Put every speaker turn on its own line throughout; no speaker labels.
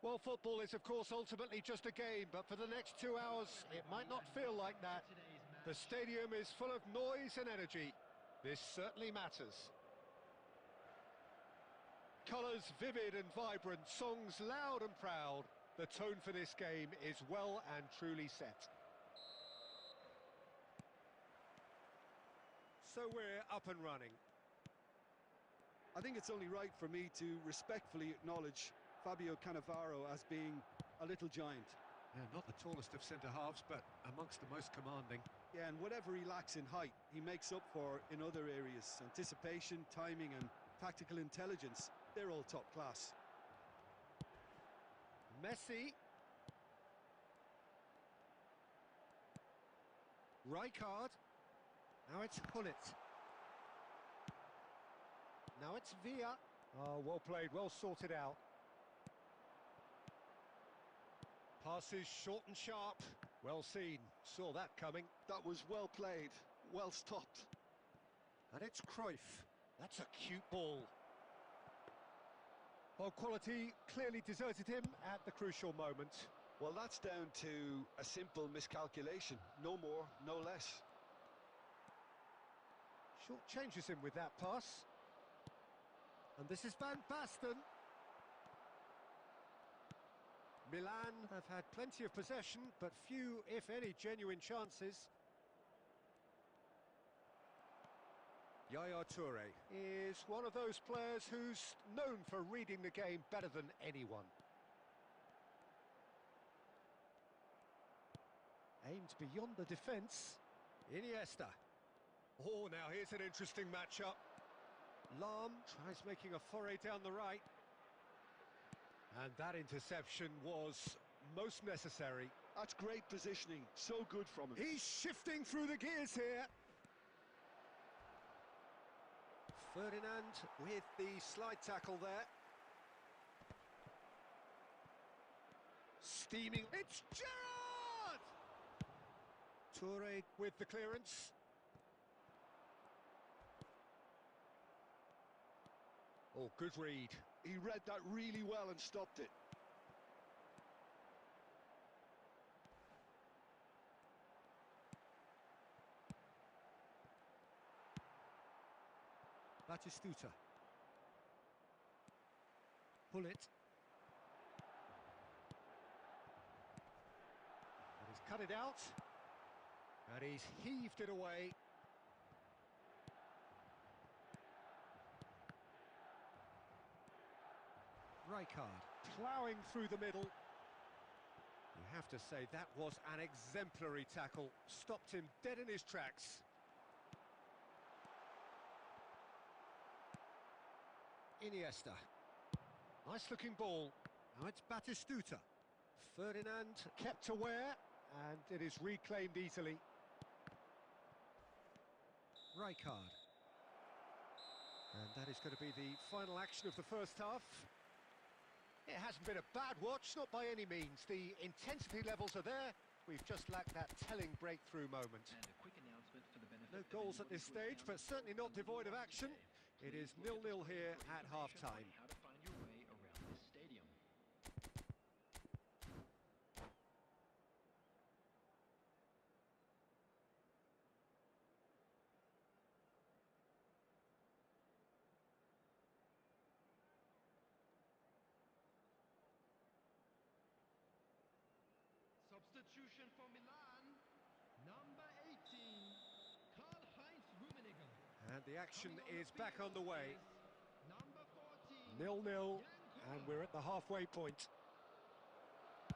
Well, football is, of course, ultimately just a game, but for the next 2 hours, it might not feel like that. The stadium is full of noise and energy. This certainly matters. Colours vivid and vibrant, songs loud and proud. The tone for this game is well and truly set. So we're up and running.
I think it's only right for me to respectfully acknowledge Fabio Cannavaro as being a little giant.
Yeah, not the tallest of centre-halves, but amongst the most commanding.
Yeah, and whatever he lacks in height, he makes up for in other areas. Anticipation, timing and tactical intelligence, they're all top class.
Messi. Rijkaard. Now it's Hullet. Now it's Villa. Oh, well played, well sorted out. Passes short and sharp. Well seen, saw that coming.
That was well played, well stopped.
And it's Cruyff. That's a cute ball. Well, quality clearly deserted him at the crucial moment.
Well, that's down to a simple miscalculation. No more, no less.
Short changes him with that pass. And this is Van Basten. Milan have had plenty of possession, but few, if any, genuine chances. Yaya Toure is one of those players who's known for reading the game better than anyone. Aimed beyond the defence. Iniesta. Oh, now here's an interesting matchup. Lahm tries making a foray down the right. And that interception was most necessary.
That's great positioning, so good from him.
He's shifting through the gears here. Ferdinand with the slide tackle there. Steaming. It's Gerrard! Toure with the clearance. Oh, good read.
He read that really well and stopped it.
Batistuta. Hullet. And he's cut it out. And he's heaved it away. Rijkaard ploughing through the middle. You have to say that was an exemplary tackle. Stopped him dead in his tracks. Iniesta. Nice looking ball. Now it's Batistuta. Ferdinand kept aware, and it is reclaimed easily. Rijkaard. And that is going to be the final action of the first half. It hasn't been a bad watch, not by any means. The intensity levels are there. We've just lacked that telling breakthrough moment.
And a quick announcement for the benefit
No
of
goals at this stage, but certainly not devoid of action. It is 0-0 here at half-time.
How to find your way around this stadium.
Substitution for Milan, number 18, Karl-Heinz Rummenigge.
And the action is back on the way.
Number 14,
0-0, and we're at the halfway point.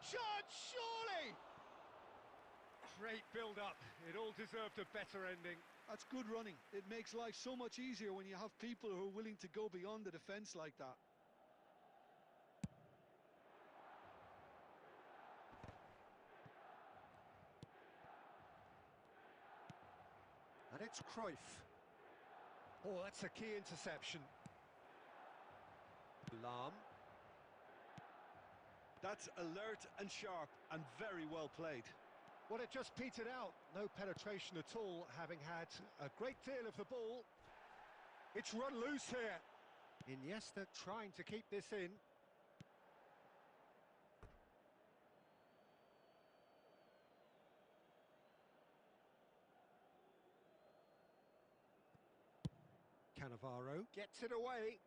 Shot, surely! Great build-up. It all deserved a better ending.
That's good running. It makes life so much easier when you have people who are willing to go beyond the defence like that.
And it's Cruyff. Oh, that's a key interception. Lahm.
That's alert and sharp and very well played.
Well, it just petered out. No penetration at all, having had a great deal of the ball. It's run loose here. Iniesta trying to keep this in. Cannavaro gets it away.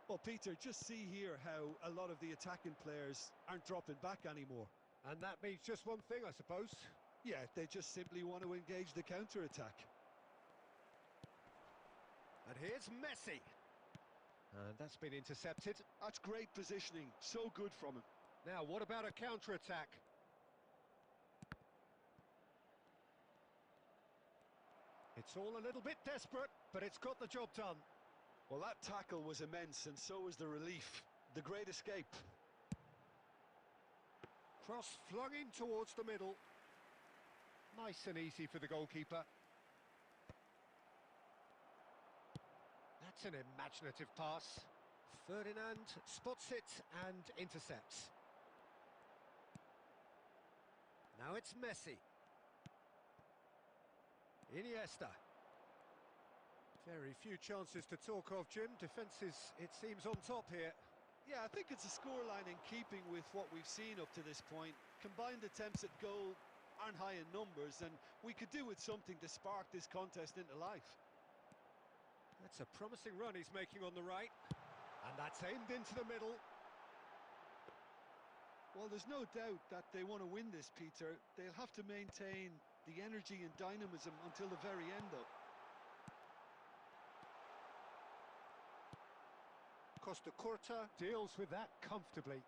Well, Peter, just see here how a lot of the attacking players aren't dropping back anymore.
And that means just one thing, I suppose.
Yeah, they just simply want to engage the counter-attack.
And here's Messi. And that's been intercepted.
That's great positioning, so good from him.
Now, what about a counter-attack? It's all a little bit desperate, but it's got the job done.
Well, that tackle was immense, and so was the relief. The great escape.
Cross flung in towards the middle. Nice and easy for the goalkeeper. That's an imaginative pass. Ferdinand spots it and intercepts. Now it's Messi. Iniesta. Very few chances to talk of, Jim. Defence is, it seems, on top here.
Yeah, I think it's a scoreline in keeping with what we've seen up to this point. Combined attempts at goal aren't high in numbers, and we could do with something to spark this contest into life.
That's a promising run he's making on the right. And that's aimed into the middle.
Well, there's no doubt that they want to win this, Peter. They'll have to maintain the energy and dynamism until the very end, though.
Costa Curta deals with that comfortably.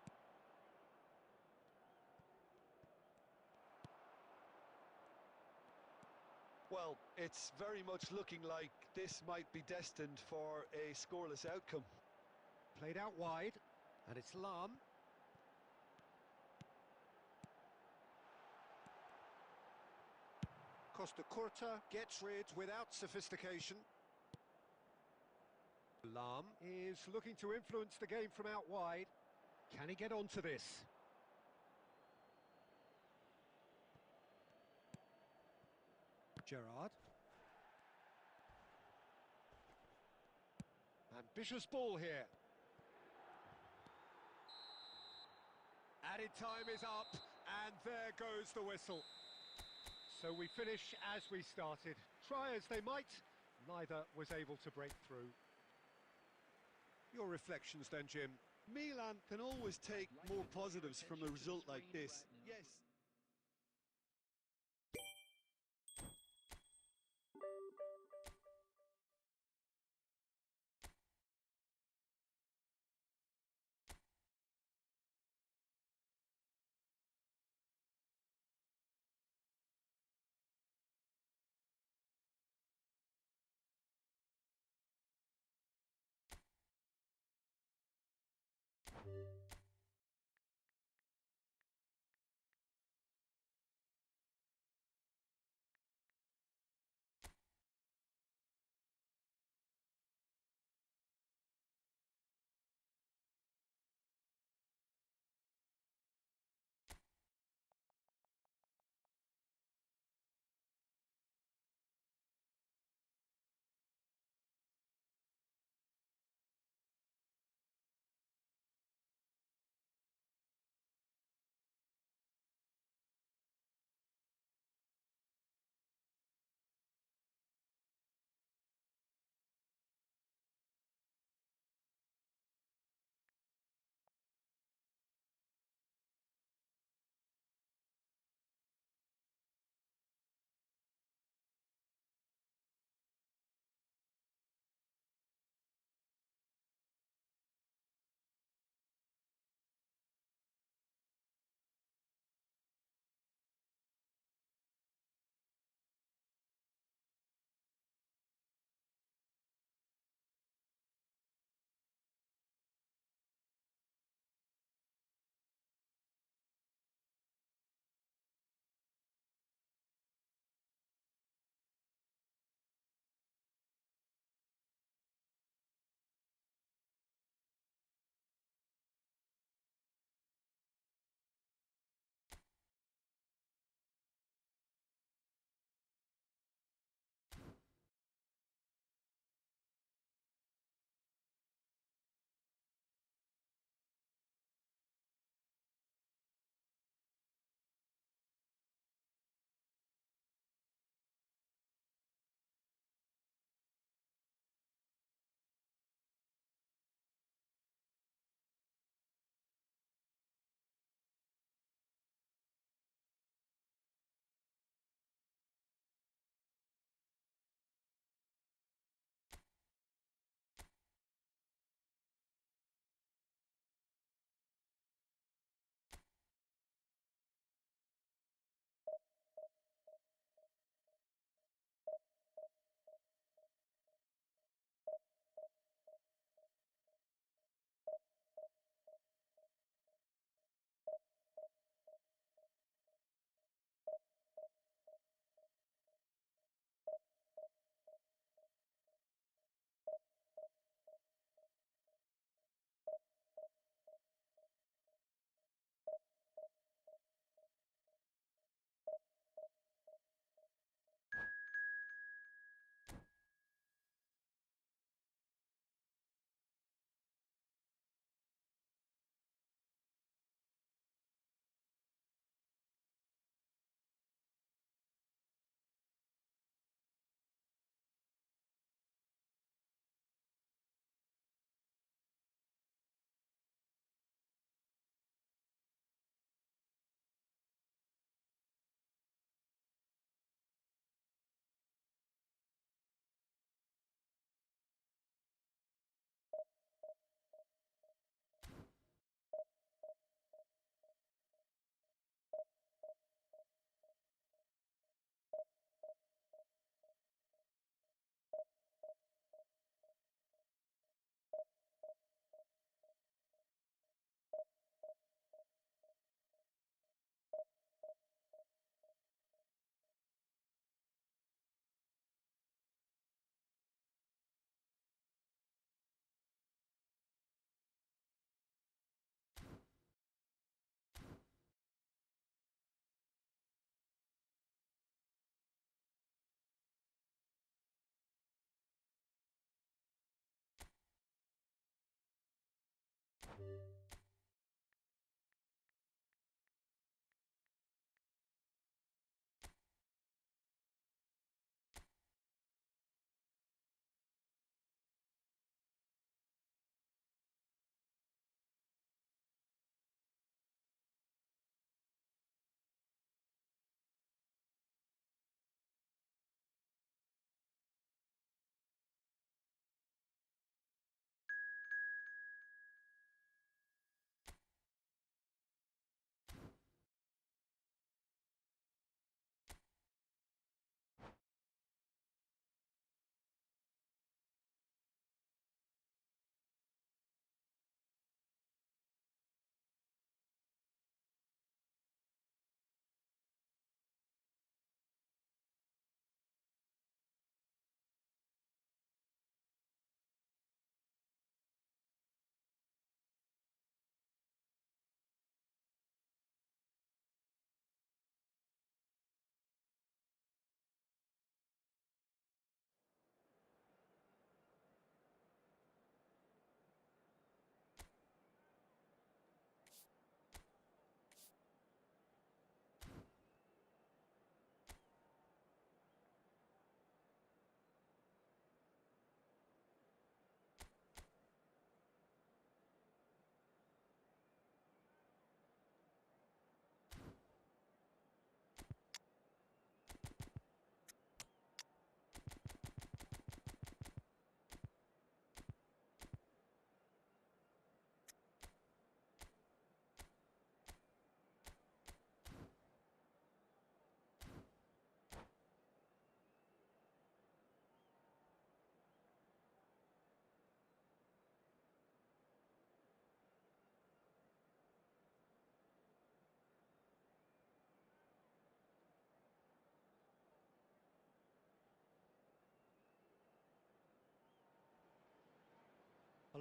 Well, it's very much looking like this might be destined for a scoreless outcome.
Played out wide, and it's Lam. Costa Curta gets rid without sophistication. Lam is looking to influence the game from out wide. Can he get onto this? Gerrard. Ambitious ball here. Added time is up, and there goes the whistle. So we finish as we started. Try as they might, neither was able to break through. Your reflections then, Jim?
Milan can always take more positives from a result like this. Yes,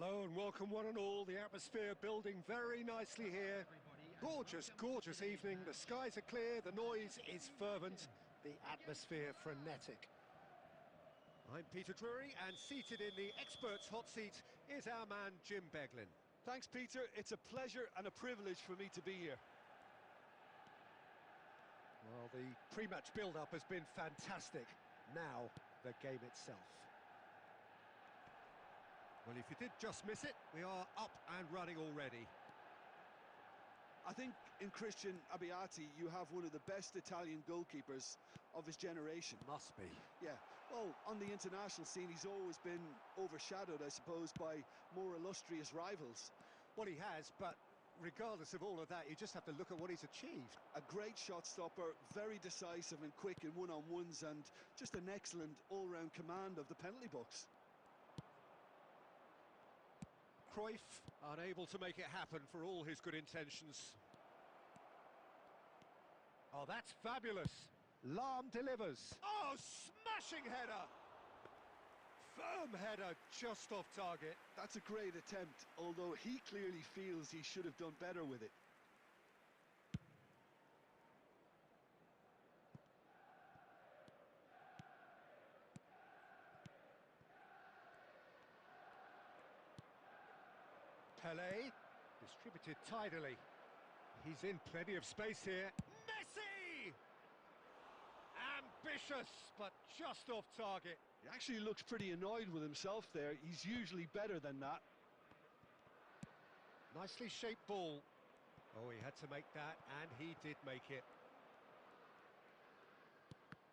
Hello and welcome one and all. The atmosphere building very nicely here. Gorgeous, gorgeous evening. The skies are clear, the noise is fervent, the atmosphere frenetic. I'm Peter Drury, and seated in the experts' hot seat is our man Jim Beglin.
Thanks, Peter. It's a pleasure and a privilege for me to be here.
Well, the pre-match build-up has been fantastic. Now, the game itself. Well, if you did just miss it, we are up and running already.
I think in Christian Abbiati, you have one of the best Italian goalkeepers of his generation.
Must be.
Yeah, well, on the international scene, he's always been overshadowed, I suppose, by more illustrious rivals.
Well, he has, but regardless of all of that, you just have to look at what he's achieved.
A great shot stopper, very decisive and quick in one-on-ones, and just an excellent all-round command of the penalty box.
Cruyff unable to make it happen for all his good intentions. Oh, that's fabulous. Lahm delivers. Oh, smashing header. Firm header just off target.
That's a great attempt, although he clearly feels he should have done better with it.
Pelé, distributed tidily. He's in plenty of space here. Messi! Ambitious, but just off target.
He actually looks pretty annoyed with himself there. He's usually better than that.
Nicely shaped ball. Oh, he had to make that, and he did make it.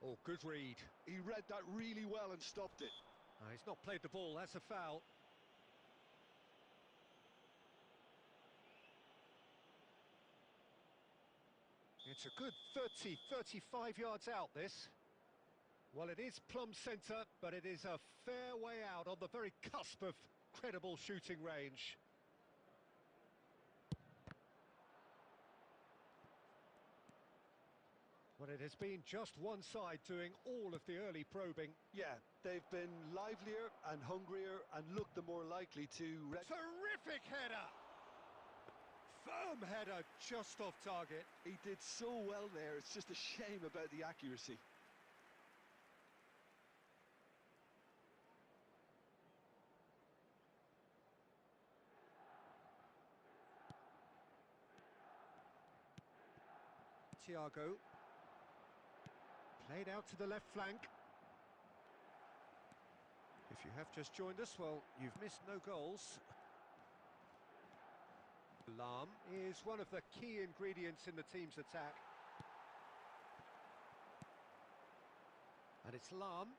Oh, good read.
He read that really well and stopped it.
He's not played the ball, that's a foul. It's a good 30, 35 yards out, this. Well, it is plumb centre, but it is a fair way out on the very cusp of credible shooting range. Well, it has been just one side doing all of the early probing.
Yeah, they've been livelier and hungrier and looked the more likely to...
Terrific header! Firm header just off target.
He did so well there, it's just a shame about the accuracy.
Thiago. Played out to the left flank. If you have just joined us, well, you've missed no goals. Lahm is one of the key ingredients in the team's attack. And it's Lahm.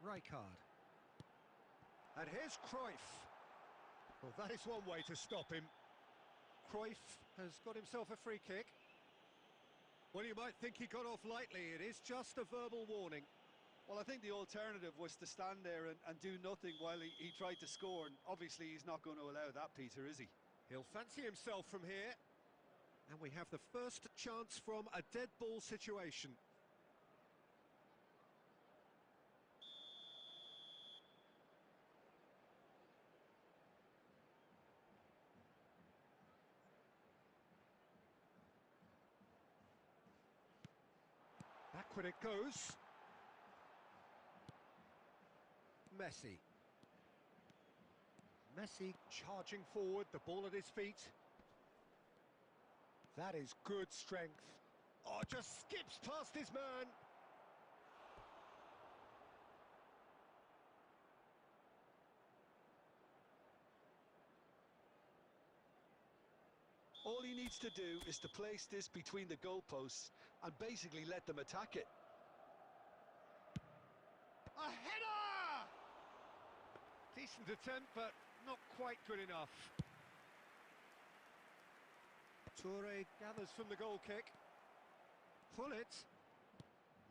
Rijkaard. And here's Cruyff. Well, that is one way to stop him. Cruyff has got himself a free kick. Well, you might think he got off lightly. It is just a verbal warning.
Well, I think the alternative was to stand there and do nothing while he tried to score. And obviously, he's not going to allow that, Peter, is he?
He'll fancy himself from here. And we have the first chance from a dead ball situation. Backward it goes. Messi. Messi charging forward, the ball at his feet. That is good strength. Oh, just skips past his man.
All he needs to do is to place this between the goalposts and basically let them attack it.
A header! Decent attempt, but not quite good enough. Toure gathers from the goal kick. Pullet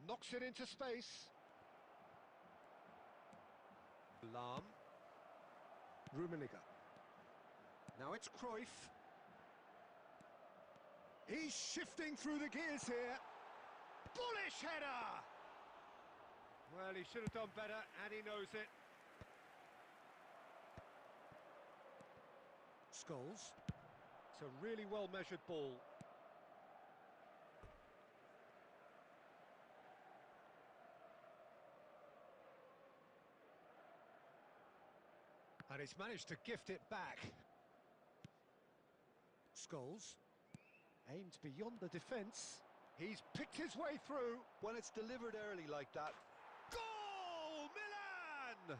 knocks it into space. Lahm. Rummenigge. Now it's Cruyff. He's shifting through the gears here. Bullish header! Well, he should have done better, and he knows it. Scholes. It's a really well-measured ball. And he's managed to gift it back. Scholes. Aimed beyond the defence. He's picked his way through.
When it's delivered early like that.
Goal! Milan!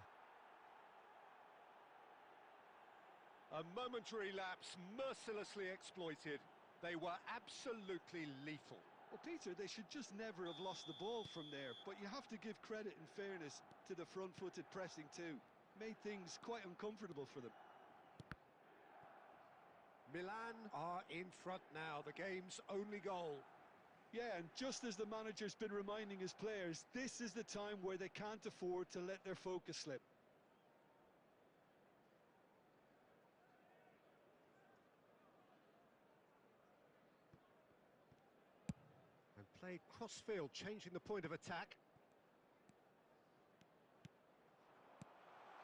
A momentary lapse mercilessly exploited. They were absolutely lethal.
Well, Peter, they should just never have lost the ball from there, but you have to give credit and fairness to the front-footed pressing too. Made things quite uncomfortable for them.
Milan are in front now, the game's only goal.
Yeah, and just as the manager's been reminding his players, this is the time where they can't afford to let their focus slip.
And played cross-field, changing the point of attack.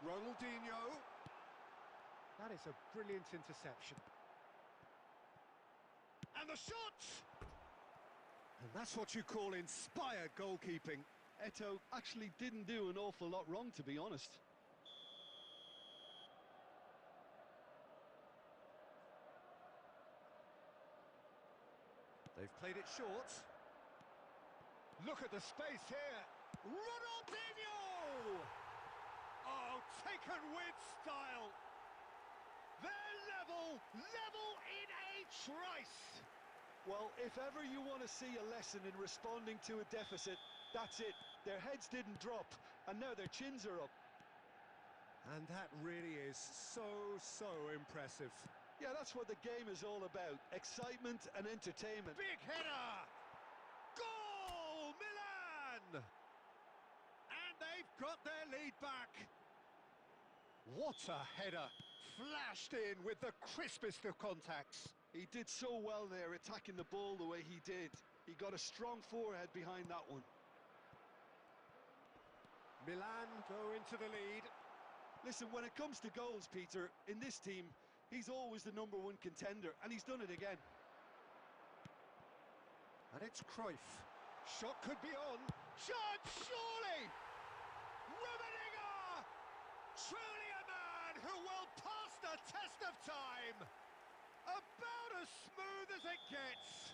Ronaldinho. That is a brilliant interception. And the shot! And that's what you call inspired goalkeeping.
Eto'o actually didn't do an awful lot wrong, to be honest.
They've played it short. Look at the space here. Ronaldinho! Oh, taken with style. They're level in a trice.
Well, if ever you want to see a lesson in responding to a deficit, that's it. Their heads didn't drop, and now their chins are up.
And that really is so impressive.
Yeah, that's what the game is all about. Excitement and entertainment.
Big header! Goal! Milan! And they've got their lead back. What a header! Flashed in with the crispest of contacts.
He did so well there, attacking the ball the way he did. He got a strong forehead behind that one.
Milan go into the lead.
Listen, when it comes to goals, Peter, in this team, he's always the #1 contender, and he's done it again.
And it's Cruyff. Shot could be on. Shot, surely! Rummenigge! Truly a man who will pass the test of time. About as smooth as it gets.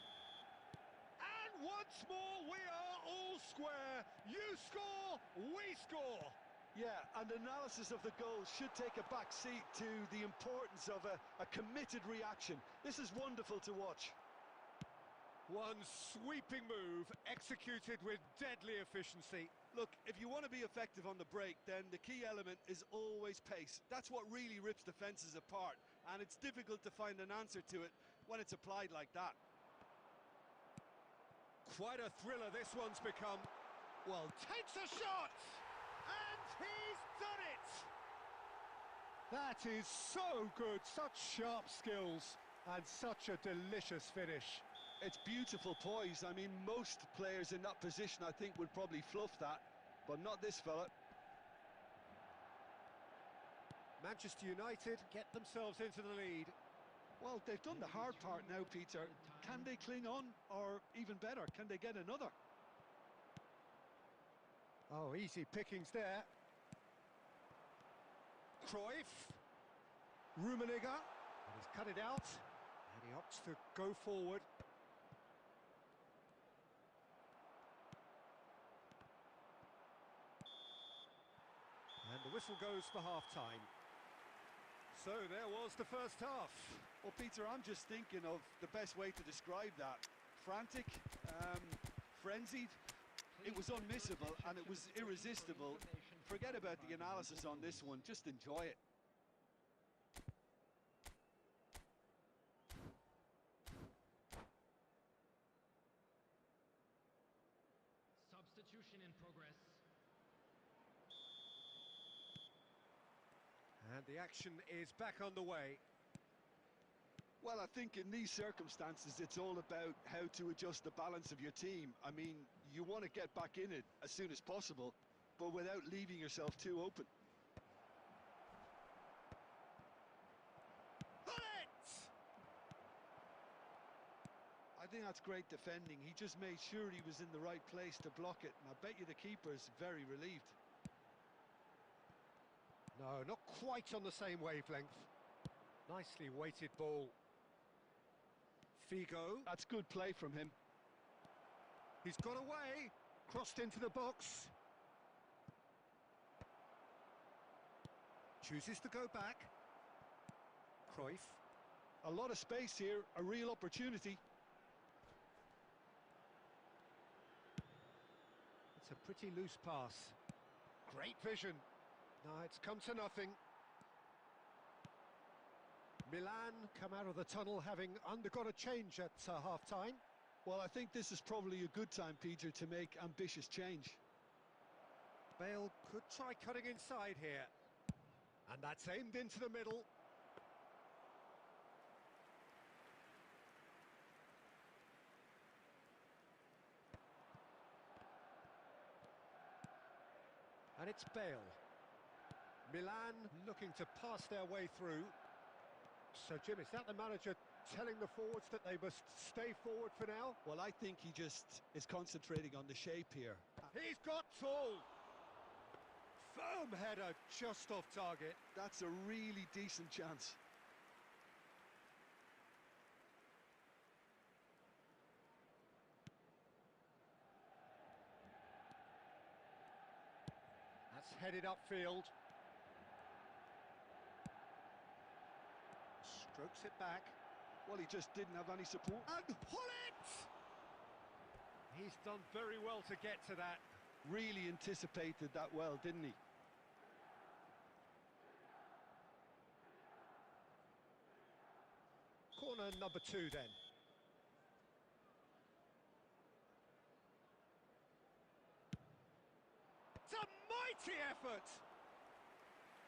And once more, we are all square. You score, we score.
Yeah, and analysis of the goal should take a back seat to the importance of a committed reaction. This is wonderful to watch.
One sweeping move, executed with deadly efficiency.
Look, if you want to be effective on the break, then the key element is always pace. That's what really rips defences apart, and it's difficult to find an answer to it when it's applied like that.
Quite a thriller this one's become. Well, takes a shot! And he's done it! That is so good, such sharp skills, and such a delicious finish.
It's beautiful poise. I mean, most players in that position, I think, would probably fluff that, but not this fella.
Manchester United get themselves into the lead.
Well, they've done the hard part now, Peter. Can they cling on, or even better, can they get another?
Oh, easy pickings there. Cruyff. Rummenigge. And he's cut it out. And he opts to go forward. And the whistle goes for half-time. So there was the first half.
Well, Peter, I'm just thinking of the best way to describe that. Frantic, frenzied. It was unmissable and it was irresistible. Forget about the analysis on this one, just enjoy it.
Substitution in progress.
And the action is back underway.
Well, I think in these circumstances, it's all about how to adjust the balance of your team. I mean, you want to get back in it as soon as possible. but without leaving yourself too open. I think that's great defending. He just made sure he was in the right place to block it, and I bet you the keeper's very relieved.
No, not quite on the same wavelength. Nicely weighted ball. Figo.
That's good play from him.
He's got away. Crossed into the box. Chooses to go back. Cruyff.
A lot of space here, a real opportunity.
It's a pretty loose pass. Great vision. No, it's come to nothing. Milan come out of the tunnel having undergone a change at half-time.
Well, I think this is probably a good time, Peter, to make ambitious change.
Bale could try cutting inside here. And that's aimed into the middle. And it's Bale. Milan looking to pass their way through. So, Jim, is that the manager telling the forwards that they must stay forward for now?
Well, I think he just is concentrating on the shape here.
He's got tall. Firm header just off target.
That's a really decent chance.
That's headed upfield. Strokes it back.
Well, he just didn't have any support.
And Hullet! He's done very well to get to that.
Really anticipated that well, didn't he?
Corner number 2 then. It's a mighty effort!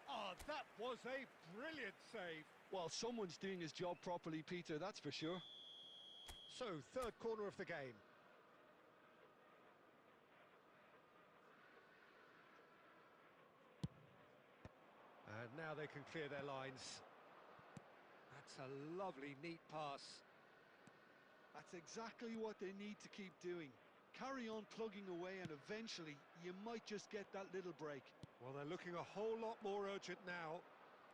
Oh, that was a brilliant save.
Well, someone's doing his job properly, Peter, that's for sure.
So, third corner of the game. And now they can clear their lines. That's a lovely, neat pass.
That's exactly what they need to keep doing. Carry on plugging away and eventually you might just get that little break.
Well, they're looking a whole lot more urgent now.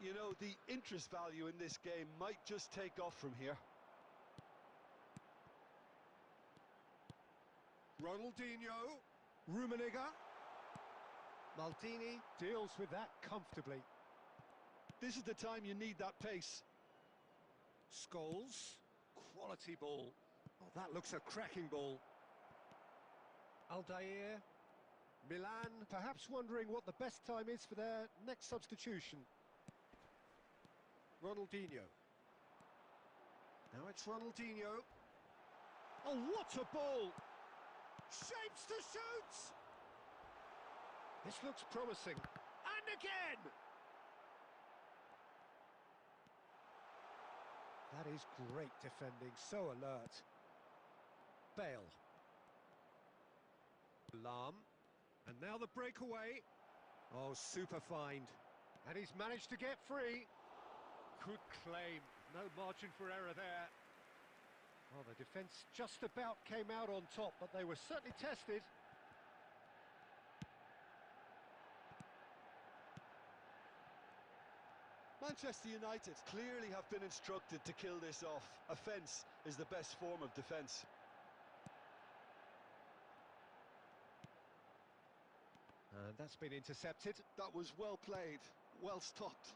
You know, the interest value in this game might just take off from here.
Ronaldinho, Rummenigge. Maldini deals with that comfortably.
This is the time you need that pace.
Scholes, quality ball. Oh, that looks a cracking ball. Aldair, Milan, perhaps wondering what the best time is for their next substitution. Ronaldinho. Now it's Ronaldinho. Oh, what a ball! Shapes to shoot! This looks promising. And again! That is great defending, so alert. Bale. Lam. And now the breakaway. Oh, super find. And he's managed to get free. Good claim. No margin for error there. Oh, the defence just about came out on top, but they were certainly tested.
Manchester United clearly have been instructed to kill this off. Offence is the best form of defence.
And that's been intercepted.
That was well played, well stopped.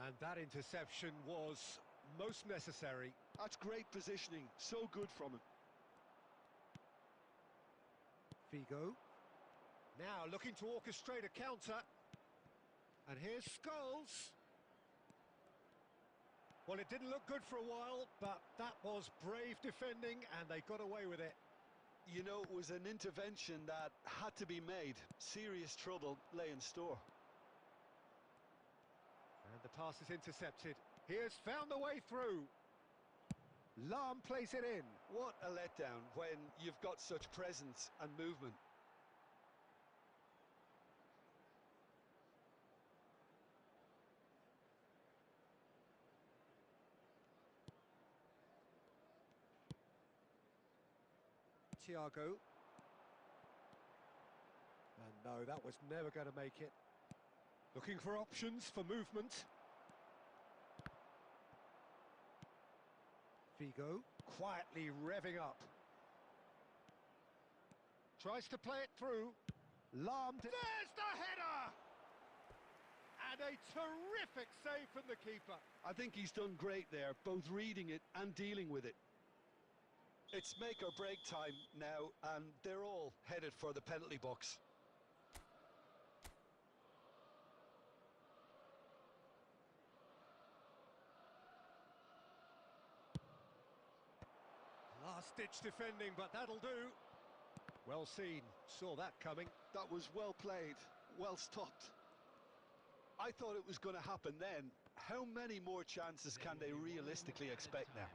And that interception was most necessary.
That's great positioning, so good from him.
Figo. Now looking to orchestrate a counter. And here's Scholes. Well, it didn't look good for a while, but that was brave defending and they got away with it.
You know, it was an intervention that had to be made. Serious trouble lay in store.
And the pass is intercepted. He has found the way through. Lam plays it in.
What a letdown when you've got such presence and movement.
Thiago. And no, that was never going to make it. Looking for options for movement. Figo quietly revving up. Tries to play it through. There's the header! And a terrific save from the keeper.
I think he's done great there, both reading it and dealing with it. It's make or break time now, and they're all headed for the penalty box.
Last-ditch defending, but that'll do. Well seen, saw that coming.
That was well played, well stopped. I thought it was going to happen then. How many more chances can they realistically expect now?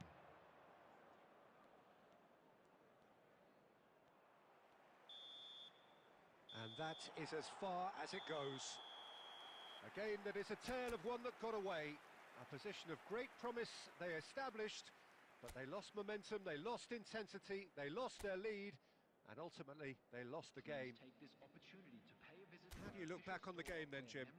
And that is as far as it goes. A game that is a tale of one that got away. A position of great promise they established, but they lost momentum, they lost intensity, they lost their lead, and ultimately they lost the game.
Take this opportunity to pay a visit.
How do you look back on the game then, Jim?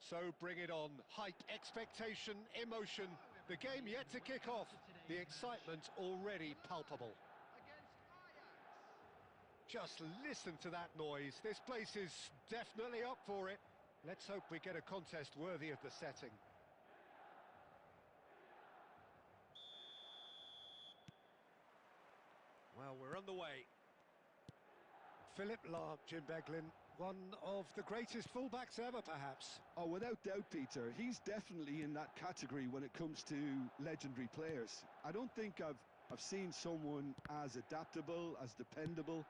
So bring it on. Hype, expectation, emotion. The game yet to kick off. The excitement already palpable. Just listen to that noise. This place is definitely up for it. Let's hope we get a contest worthy of the setting. Well, we're on the way. Philip Lahm, Jim Beglin, one of the greatest fullbacks ever, perhaps.
Oh, without doubt, Peter. He's definitely in that category when it comes to legendary players. I don't think I've seen someone as adaptable, as dependable,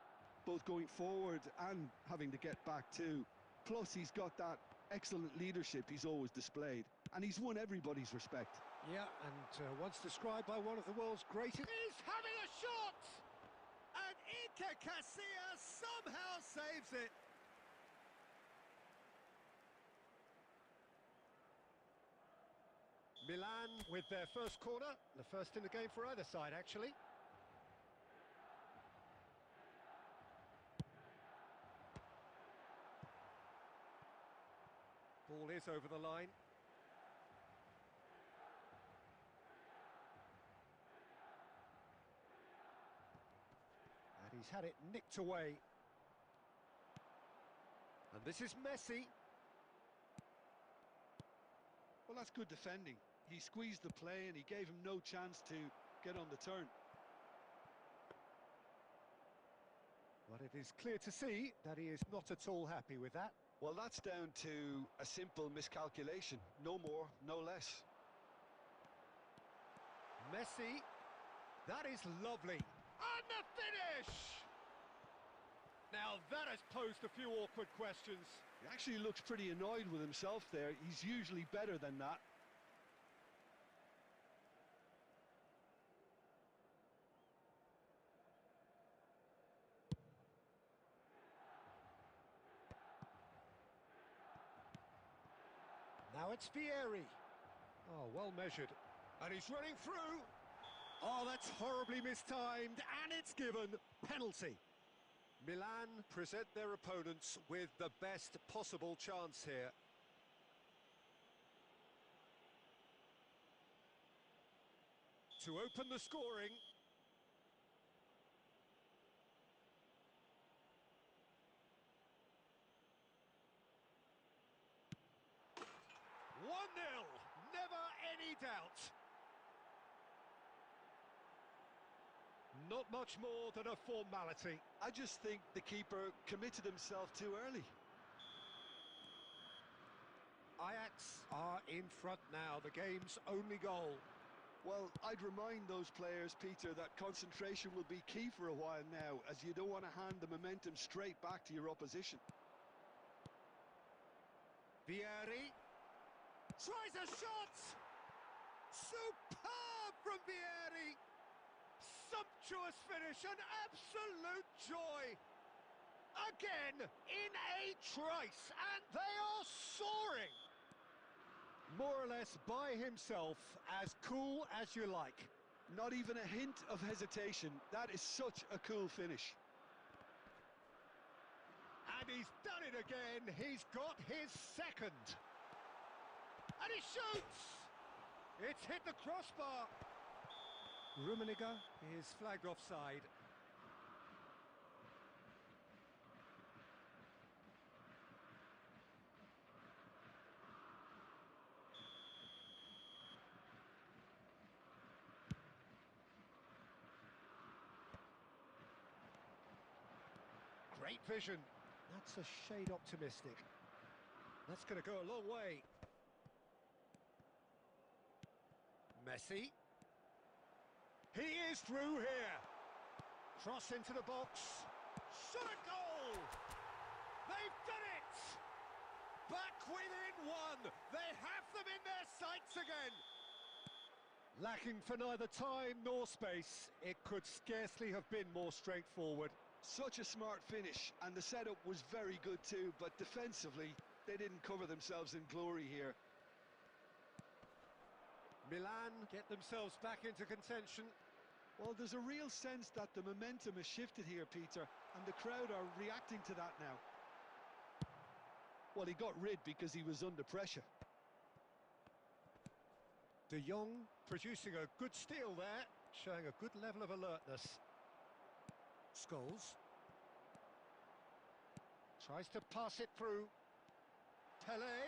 both going forward and having to get back too. Plus, he's got that excellent leadership he's always displayed, and he's won everybody's respect.
Yeah, and once described by one of the world's greatest... He's having a shot! And Iker Casillas somehow saves it. Milan with their first corner, the first in the game for either side, actually. Ball is over the line. And he's had it nicked away. And this is Messi.
Well, that's good defending. He squeezed the play and he gave him no chance to get on the turn.
But it is clear to see that he is not at all happy with that.
Well, that's down to a simple miscalculation. No more, no less.
Messi. That is lovely. And the finish! Now that has posed a few awkward questions.
He actually looks pretty annoyed with himself there. He's usually better than that.
Now it's Vieri. Oh, well measured. And he's running through. Oh, that's horribly mistimed, and it's given. Penalty. Milan present their opponents with the best possible chance here. To open the scoring. One 0, never any doubt. Not much more than a formality.
I just think the keeper committed himself too early.
Ajax are in front now, the game's only goal.
Well, I'd remind those players, Peter, that concentration will be key for a while now, as you don't want to hand the momentum straight back to your opposition.
Vieri tries a shot! Superb from Vieri! Sumptuous finish, an absolute joy! Again, in a trice, and they are soaring! More or less by himself, as cool as you like.
Not even a hint of hesitation. That is such a cool finish.
And he's done it again. He's got his second. And he shoots! It's hit the crossbar. Rummenigge is flagged offside. Great vision. That's a shade optimistic. That's going to go a long way. Messi. He is through here. Cross into the box. Shot a goal! They've done it! Back within one. They have them in their sights again. Lacking for neither time nor space, it could scarcely have been more straightforward.
Such a smart finish, and the setup was very good too, but defensively, they didn't cover themselves in glory here.
Milan get themselves back into contention.
Well, there's a real sense that the momentum has shifted here, Peter, and the crowd are reacting to that now. Well, he got rid because he was under pressure.
De Jong producing a good steal there, showing a good level of alertness. Scholes tries to pass it through. Pele.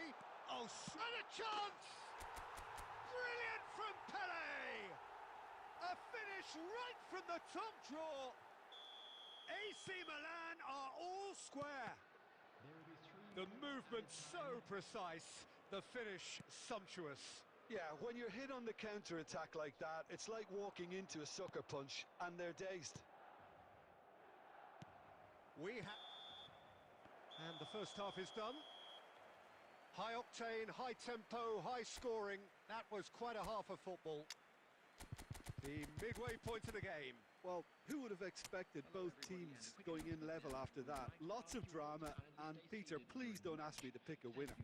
Oh, and a chance! Brilliant from Pele! A finish right from the top draw. AC Milan are all square. The movement so precise, the finish sumptuous.
Yeah, when you're hit on the counter-attack like that, it's like walking into a sucker punch, and they're dazed.
And the first half is done. High octane, high tempo, high scoring. That was quite a half of football. The midway point of the game.
Well, who would have expected both teams going in level after that? Lots of drama, and Peter, please don't ask me to pick a winner.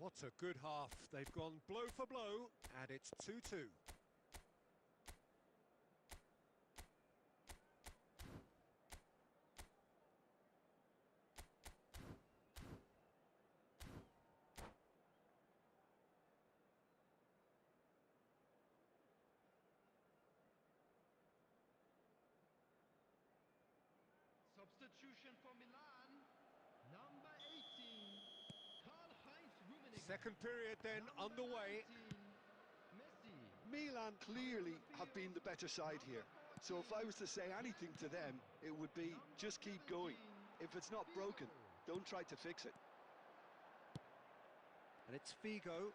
What a good half. They've gone blow for blow, and it's 2-2.
Substitution for Milan, number 18, Karl-Heinz Rummenigge.
Second period then
Number
underway.
19, Messi.
Milan clearly have been the better side here. So if I was to say anything to them, it would be just keep going. If it's not broken, don't try to fix it.
And it's Figo.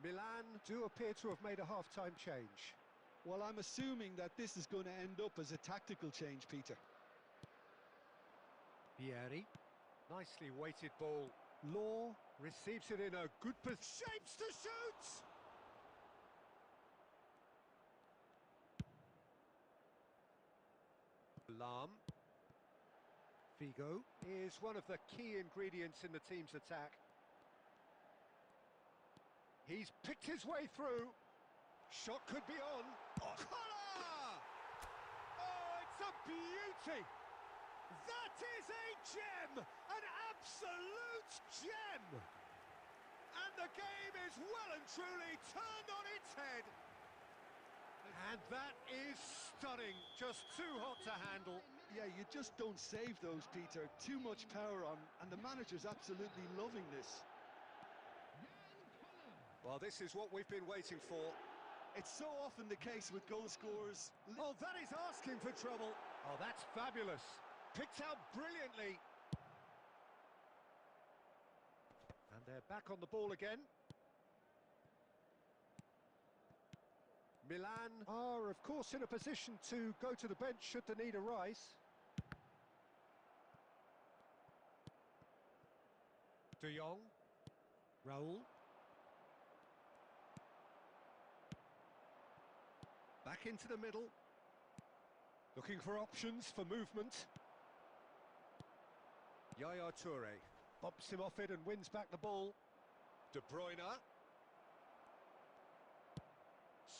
Milan do appear to have made a half-time change.
Well, I'm assuming that this is going to end up as a tactical change, Peter.
Vieri. Nicely weighted ball. Law receives it in a good position. Shapes to shoot! Lahm. Figo is one of the key ingredients in the team's attack. He's picked his way through. Shot could be on. Oh, Collar! Oh, it's a beauty! That is a gem! An absolute gem! And the game is well and truly turned on its head. And that is stunning. Just too hot to handle.
Yeah, you just don't save those, Peter. Too much power on, and the manager's absolutely loving this.
Well, this is what we've been waiting for.
It's so often the case with goal scorers.
Oh, that is asking for trouble. Oh, that's fabulous. Picked out brilliantly. And they're back on the ball again. Milan are, of course, in a position to go to the bench should the need arise. De Jong. Raul. Back into the middle. Looking for options for movement. Yaya Toure bumps him off it and wins back the ball. De Bruyne.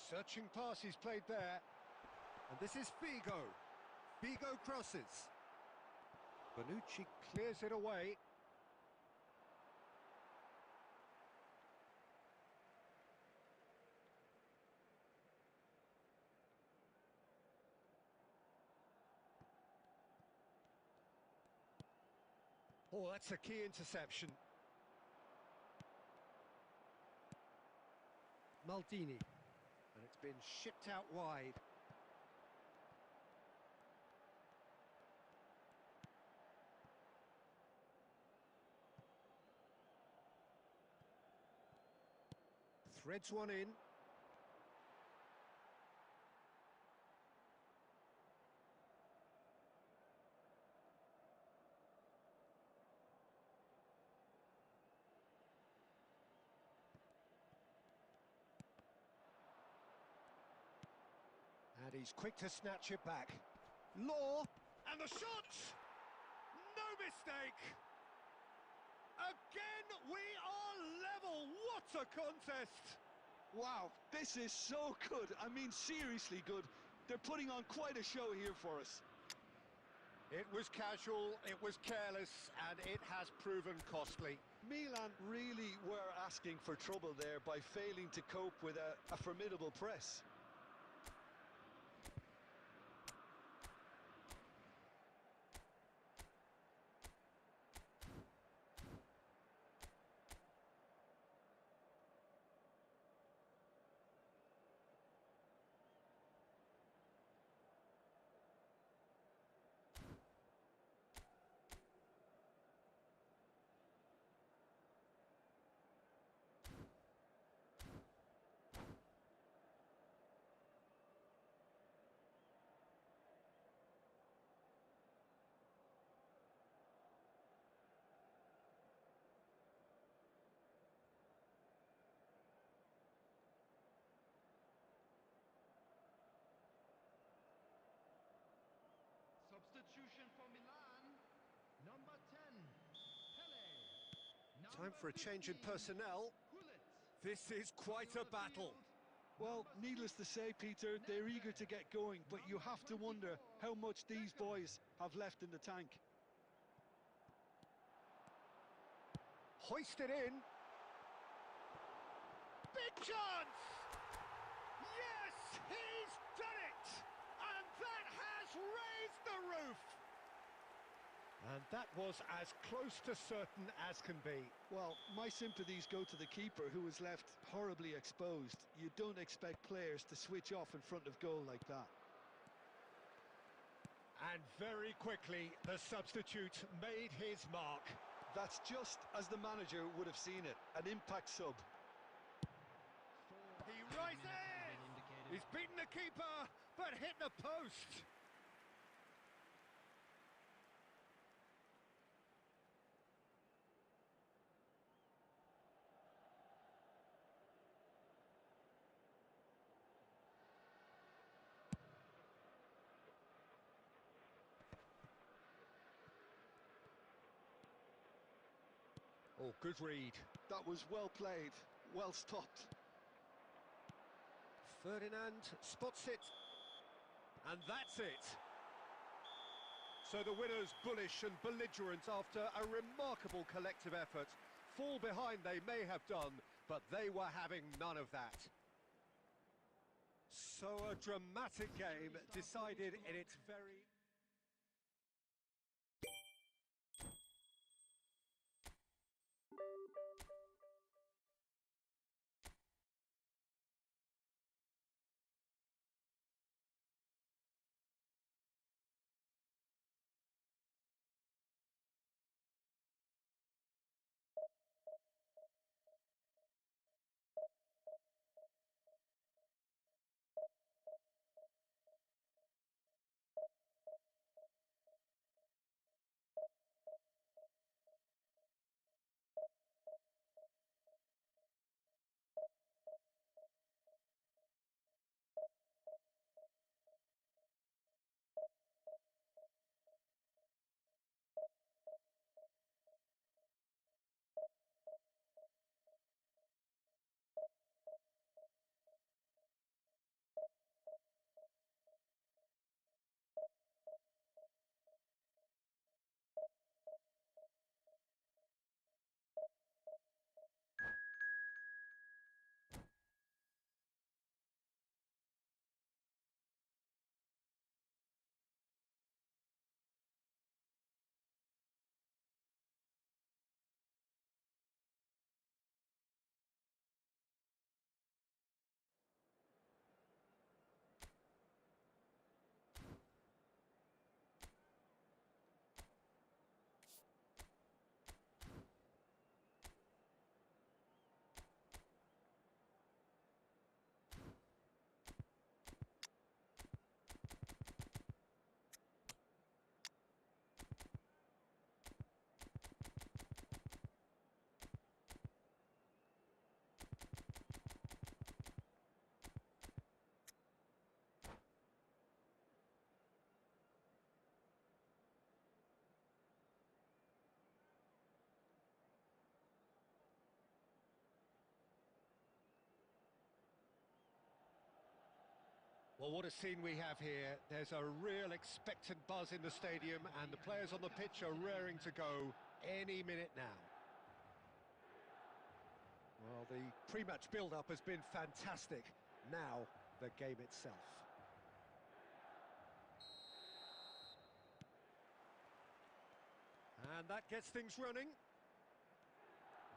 Searching pass he's played there. And this is Figo. Figo crosses. Bonucci clears it away. Oh, that's a key interception. Maldini. And it's been shipped out wide. Threads one in. And he's quick to snatch it back. Law, and the shot! No mistake! Again, we are level! What a contest!
Wow, this is so good. I mean, seriously good. They're putting on quite a show here for us.
It was casual, it was careless, and it has proven costly.
Milan really were asking for trouble there by failing to cope with a formidable press.
Time for a change in personnel. This is quite a battle.
Well, needless to say, Peter, they're eager to get going, but you have to wonder how much these boys have left in the tank.
Hoisted in. Big chance! Yes, he's done it! And that has raised the roof! And that was as close to certain as can be.
Well, my sympathies go to the keeper, who was left horribly exposed. You don't expect players to switch off in front of goal like that.
And very quickly, the substitute made his mark.
That's just as the manager would have seen it, an impact sub.
He rises! He's beaten the keeper, but hit the post. Oh, good read.
That was well played, well stopped.
Ferdinand spots it. And that's it. So the winners, bullish and belligerent after a remarkable collective effort. Fall behind they may have done, but they were having none of that. So a dramatic game decided in its very... Well, what a scene we have here. There's a real expectant buzz in the stadium and the players on the pitch are raring to go any minute now. Well, the pre-match build-up has been fantastic. Now, the game itself. And that gets things running.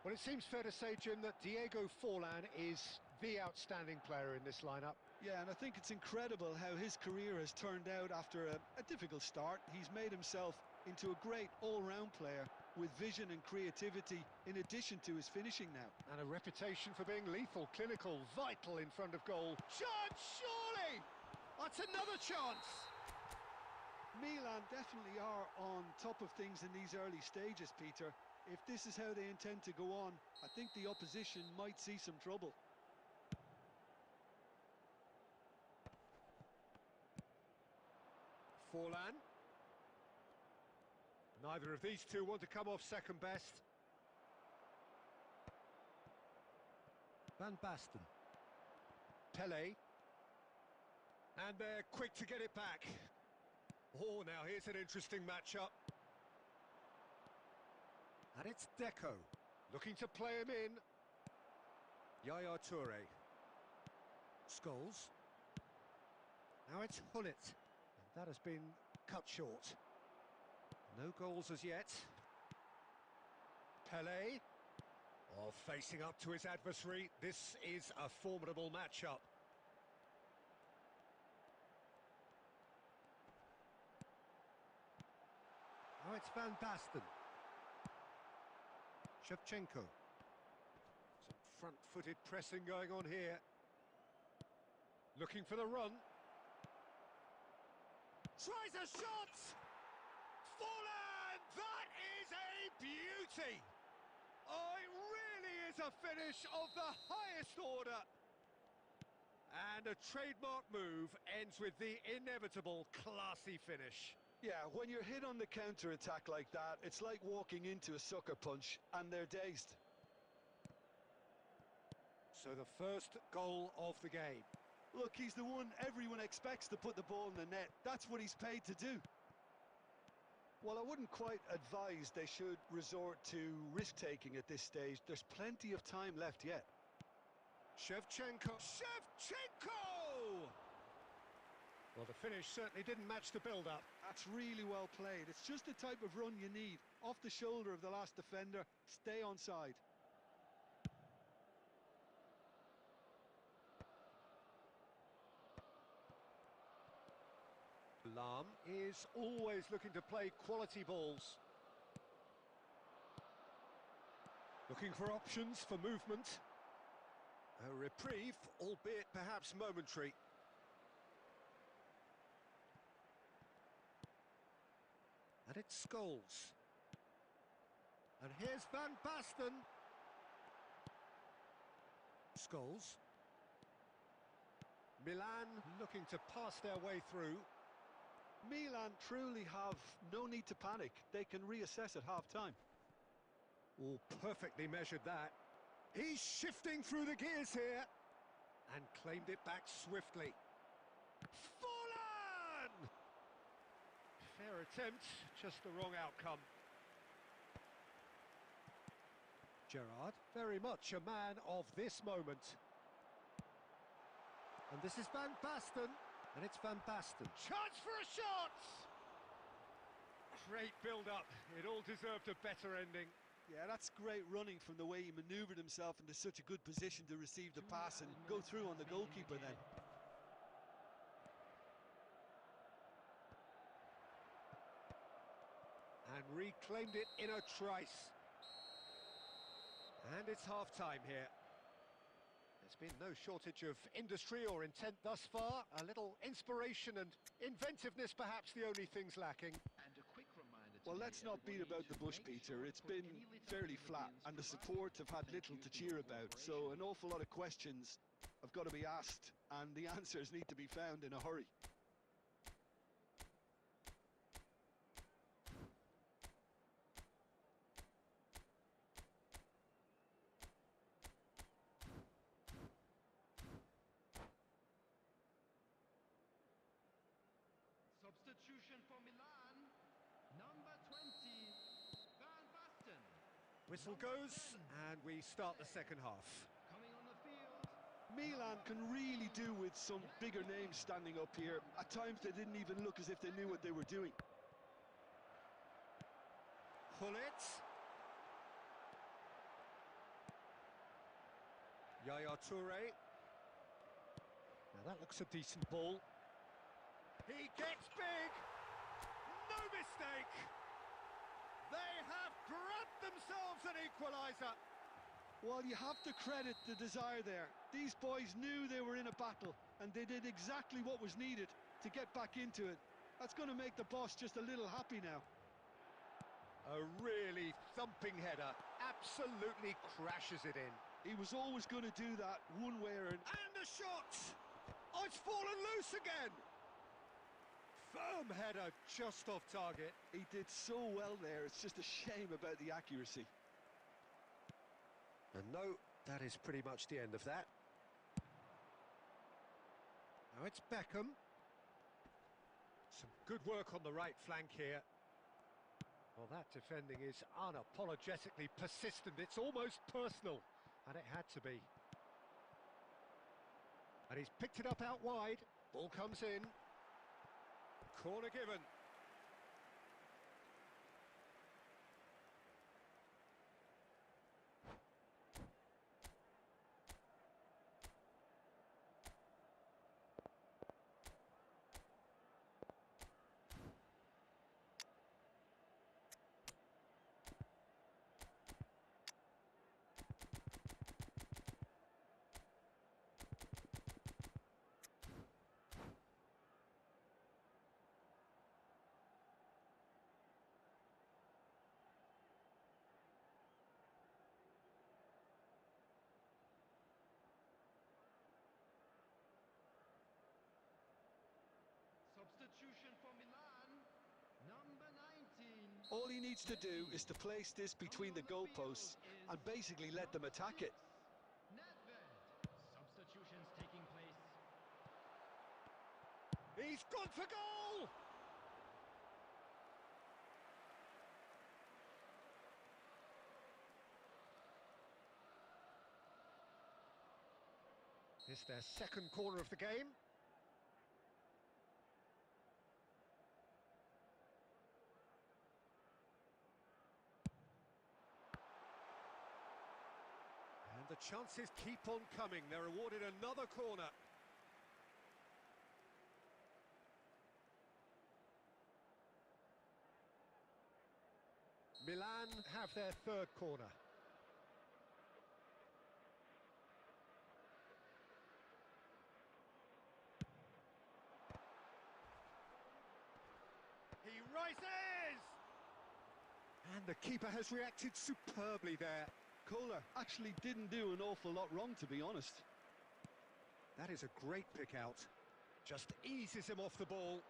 Well, it seems fair to say, Jim, that Diego Forlan is the outstanding player in this lineup.
Yeah, and I think it's incredible how his career has turned out after a difficult start. He's made himself into a great all-round player with vision and creativity in addition to his finishing now.
And a reputation for being lethal, clinical, vital in front of goal. Chance, surely! That's another chance!
Milan definitely are on top of things in these early stages, Peter. If this is how they intend to go on, I think the opposition might see some trouble.
Forlan. Neither of these two want to come off second best. Van Basten. Pele. And they're quick to get it back. Oh, now here's an interesting matchup. And it's Deco, looking to play him in. Yaya Toure. Scholes. Now it's Hullet. And that has been cut short. No goals as yet. Pele. Oh, facing up to his adversary. This is a formidable matchup. Now it's Van Basten. Shevchenko. Some front-footed pressing going on here. Looking for the run. Tries a shot! Fallen! That is a beauty! Oh, it really is a finish of the highest order. And a trademark move ends with the inevitable classy finish.
Yeah, when you're hit on the counter-attack like that, it's like walking into a sucker punch, and they're dazed.
So the first goal of the game.
Look, he's the one everyone expects to put the ball in the net. That's what he's paid to do. Well, I wouldn't quite advise they should resort to risk-taking at this stage. There's plenty of time left yet.
Shevchenko! Shevchenko! Well, the finish certainly didn't match the build-up.
That's really well played. It's just the type of run you need. Off the shoulder of the last defender, stay onside.
Lam is always looking to play quality balls. Looking for options for movement. A reprieve, albeit perhaps momentary. And it's Scholes. And here's Van Basten. Scholes. Milan looking to pass their way through.
Milan truly have no need to panic. They can reassess at half-time.
Oh, perfectly measured that. He's shifting through the gears here. And claimed it back swiftly. Fallen! Fair attempt, just the wrong outcome. Gerrard, very much a man of this moment. And this is Van Basten. And it's Van Basten. Chance for a shot! Great build-up. It all deserved a better ending.
Yeah, that's great running from the way he manoeuvred himself into such a good position to receive the pass and go through on the goalkeeper then.
And reclaimed it in a trice. And it's half-time here. There's been no shortage of industry or intent thus far. A little inspiration and inventiveness, perhaps the only things lacking.
And a quick reminder
Well, let's not beat about the bush, Peter. It's been fairly flat, and the support have had little to cheer about. So an awful lot of questions have got to be asked, and the answers need to be found in a hurry.
Substitution for Milan, number 20, Van Basten.
Whistle goes, and we start the second half.
Coming on the field,
Milan can really do with some bigger names standing up here. At times they didn't even look as if they knew what they were doing.
Hullet. Yaya Toure. Now that looks a decent ball. He gets big! No mistake! They have grabbed themselves an equaliser!
Well, you have to credit the desire there. These boys knew they were in a battle, and they did exactly what was needed to get back into it. That's going to make the boss just a little happy now.
A really thumping header, absolutely crashes it in.
He was always going to do that one way or another.
And a shot! Oh, it's fallen loose again! Firm header, just off target.
He did so well there, it's just a shame about the accuracy.
And no That is pretty much the end of that. Now it's Beckham. Some good work on the right flank here. Well, that defending is unapologetically persistent. It's almost personal, and it had to be. And he's picked it up out wide. Ball comes in. Corner given.
Substitution for Milan, number 19.
All he needs to do is to place this between the goalposts and basically let them attack it.
Nedved. Substitutions taking place.
He's gone for goal! It's their second corner of the game. And the chances keep on coming. They're awarded another corner. Milan have their third corner. He rises! And the keeper has reacted superbly there.
Kohler actually didn't do an awful lot wrong, to be honest.
That is a great pick out. Just eases him off the ball.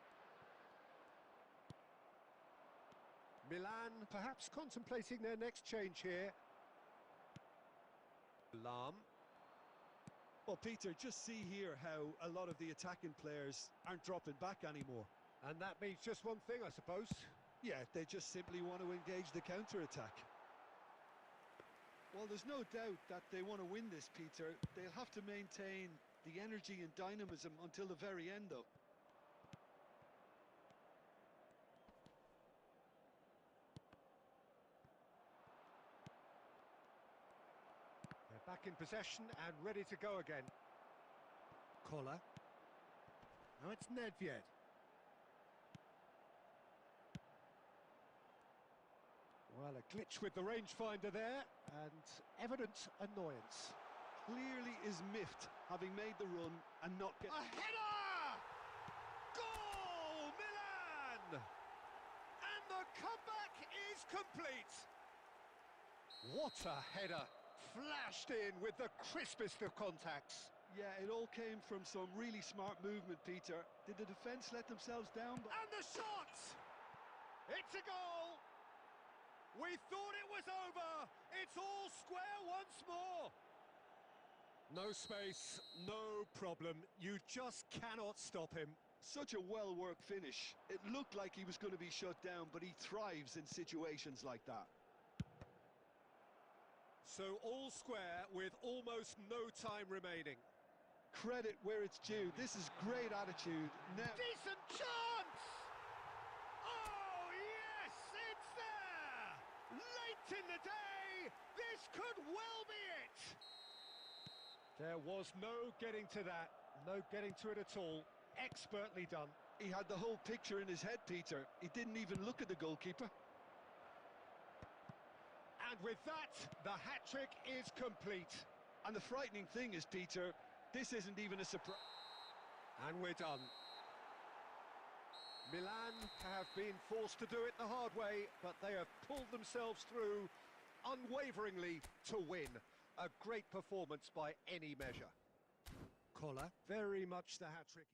Milan perhaps contemplating their next change here. Lahm.
Well, Peter, just see here how a lot of the attacking players aren't dropping back anymore.
And that means just one thing, I suppose.
Yeah, they just simply want to engage the counter-attack. Well, there's no doubt that they want to win this, Peter. They'll have to maintain the energy and dynamism until the very end, though.
They're back in possession and ready to go again. Kohler. Now it's Nedved. Well, a glitch with the rangefinder there, and evident annoyance.
Clearly is miffed, having made the run and not get...
A header! Goal, Milan! And the comeback is complete. What a header! Flashed in with the crispest of contacts.
Yeah, it all came from some really smart movement, Peter. Did the defence let themselves down?
And the shot! It's a goal! We thought it was over! It's all square once more! No space, no problem. You just cannot stop him.
Such a well-worked finish. It looked like he was going to be shut down, but he thrives in situations like that.
So all square with almost no time remaining.
Credit where it's due. This is great attitude. Now...
Decent chance! Oh, yes, it's there! Late in the day, this could well be it! There was no getting to that, no getting to it at all. Expertly done.
He had the whole picture in his head, Peter. He didn't even look at the goalkeeper.
And with that, the hat-trick is complete.
And the frightening thing is, Peter, this isn't even a surprise.
And we're done. Milan have been forced to do it the hard way, but they have pulled themselves through unwaveringly to win. A great performance by any measure. Kohler, very much the hat-trick.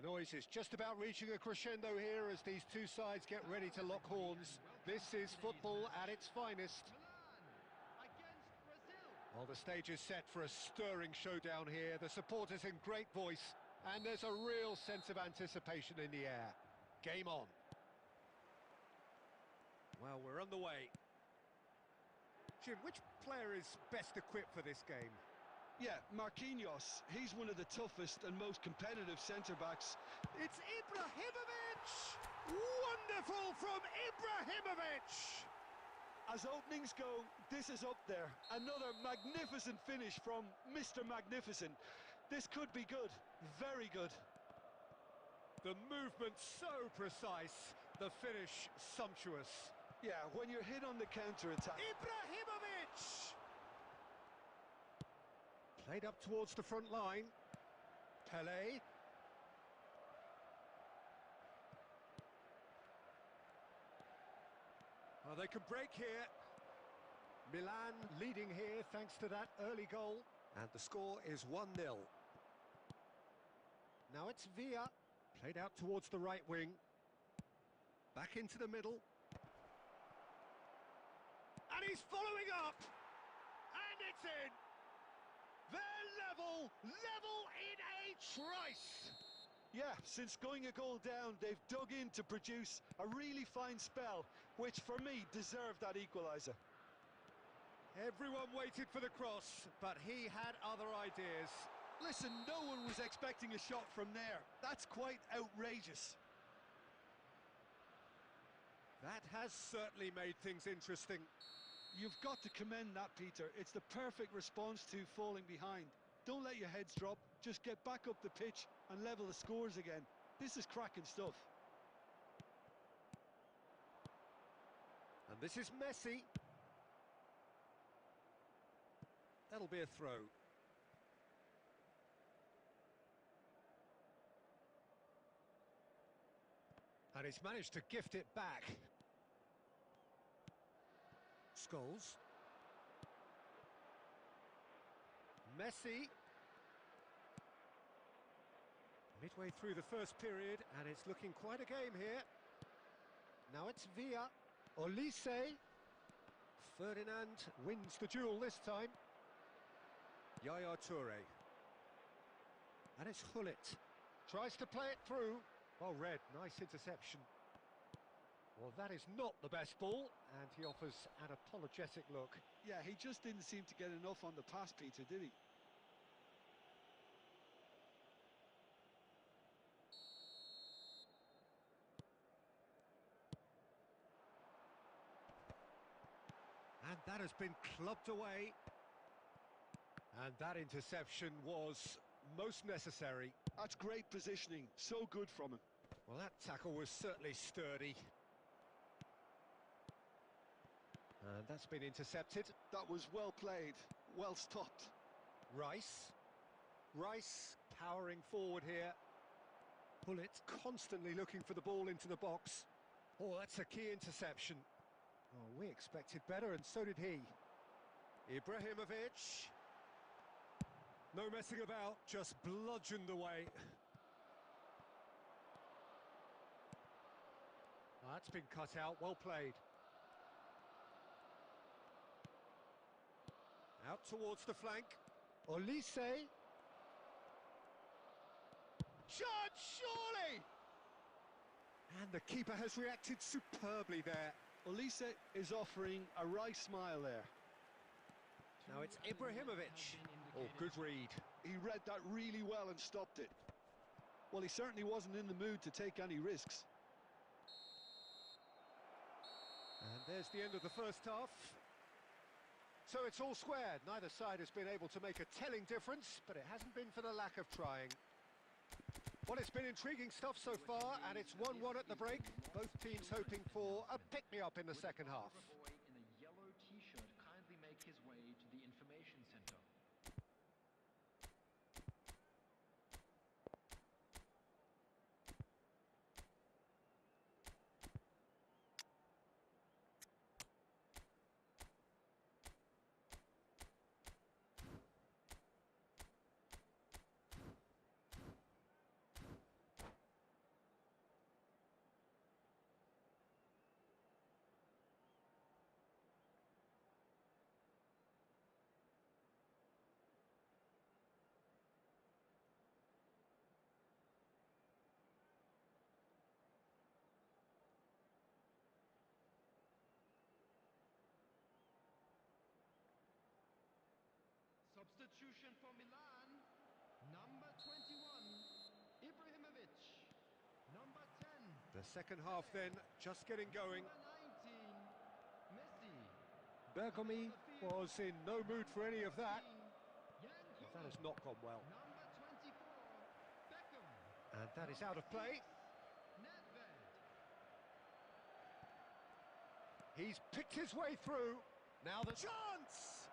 The noise is just about reaching a crescendo here as these two sides get ready to lock horns. This is football at its finest.
Milan against Brazil.
Well, the stage is set for a stirring showdown here. The supporters in great voice, and there's a real sense of anticipation in the air. Game on. Well, we're on the way. Jim, which player is best equipped for this game?
Yeah, Marquinhos. He's one of the toughest and most competitive centre-backs.
It's Ibrahimovic! Wonderful from Ibrahimovic!
As openings go, this is up there. Another magnificent finish from Mr. Magnificent. This could be good, very good.
The movement so precise, the finish sumptuous.
Yeah, when you're hit on the counter-attack.
Ibrahimovic! Played up towards the front line. Pele. Well, they could break here. Milan leading here thanks to that early goal. And the score is 1-0. Now it's Villa. Played out towards the right wing. Back into the middle. And he's following up. And it's in. They're level in a trice.
Yeah, since going a goal down, they've dug in to produce a really fine spell, which for me deserved that equaliser.
Everyone waited for the cross, but he had other ideas.
Listen, no one was expecting a shot from there. That's quite outrageous.
That has certainly made things interesting.
You've got to commend that, Peter. It's the perfect response to falling behind. Don't let your heads drop, just get back up the pitch and level the scores again. This is cracking stuff.
And this is Messi. That'll be a throw. And he's managed to gift it back. Scholes. Messi. Midway through the first period, and it's looking quite a game here. Now it's Villa. Olise. Ferdinand wins the duel this time. Yaya Toure. And it's Hullet. Tries to play it through. Oh, Red, nice interception. Well, that is not the best ball, and he offers an apologetic look.
Yeah, he just didn't seem to get enough on the pass, Peter, did he?
And that has been clubbed away. And that interception was most necessary.
That's great positioning, so good from him.
Well, that tackle was certainly sturdy. And that's been intercepted.
That was well played, well stopped.
Rice. Rice powering forward here. Bullet constantly looking for the ball into the box. Oh, that's a key interception. Oh, we expected better, and so did he. Ibrahimovic. No messing about, just bludgeoned away. Oh, that's been cut out, well played. Out towards the flank. Olise. Shot, surely! And the keeper has reacted superbly there.
Olise is offering a right smile there.
Now it's Ibrahimovic. Oh, good read.
He read that really well and stopped it. Well, he certainly wasn't in the mood to take any risks.
And there's the end of the first half. So it's all squared. Neither side has been able to make a telling difference, but it hasn't been for the lack of trying. Well, it's been intriguing stuff so far, and it's 1-1 at the break. Both teams hoping for a pick-me-up in the second half.
A boy in a yellow t-shirt kindly make his way to the information center.
Substitution for Milan. Number 21, Ibrahimovic. Number 10,
The second half then, just getting going.
number 19, Messi.
Bergomi was in no mood for any of that.
18, Jan
Well, that has
Koeman.
not gone well.
Number 24, Beckham.
And that is out of play.
Nedved.
He's picked his way through. Now the chance!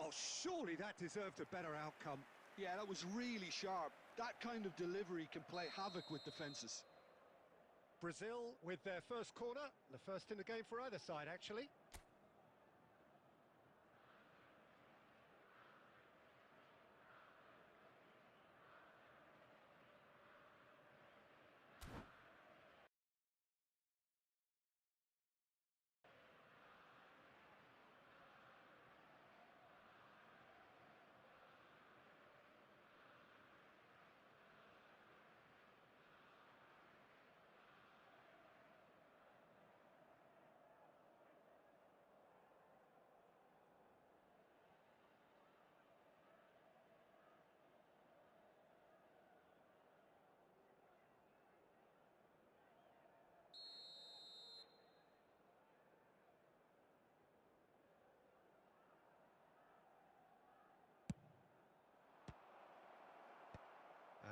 Oh, surely that deserved a better outcome.
Yeah, that was really sharp. That kind of delivery can play havoc with defences.
Brazil with their first corner, the first in the game for either side, actually.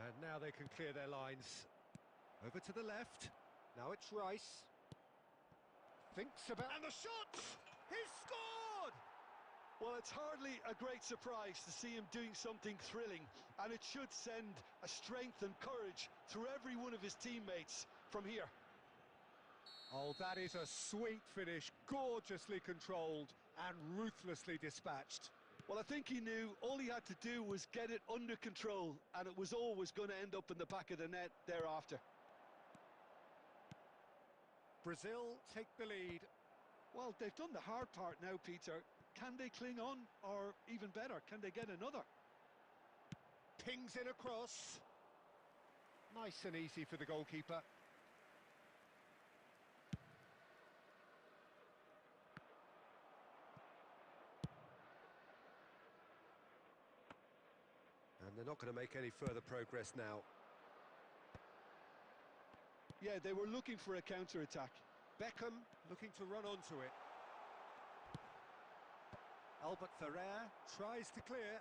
And now they can clear their lines. Over to the left. Now it's Rice. Thinks about... And the shot! He's scored!
Well, it's hardly a great surprise to see him doing something thrilling, and it should send a strength and courage through every one of his teammates from here.
Oh, that is a sweet finish, gorgeously controlled and ruthlessly dispatched.
Well, I think he knew all he had to do was get it under control, and it was always going to end up in the back of the net thereafter.
Brazil take the lead.
Well, they've done the hard part now, Peter. Can they cling on, or even better, can they get another?
Pings it across. Nice and easy for the goalkeeper. And they're not going to make any further progress now.
Yeah, they were looking for a counter-attack.
Beckham looking to run onto it. Albert Ferrer tries to clear.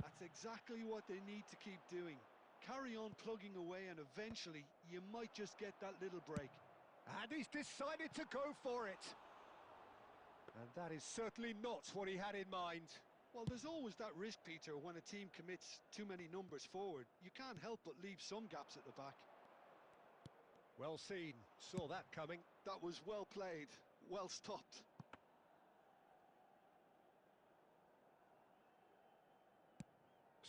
That's exactly what they need to keep doing. Carry on plugging away, and eventually you might just get that little break.
And he's decided to go for it. And that is certainly not what he had in mind.
Well, there's always that risk, Peter, when a team commits too many numbers forward. You can't help but leave some gaps at the back.
Well seen, saw that coming.
That was well played, well stopped.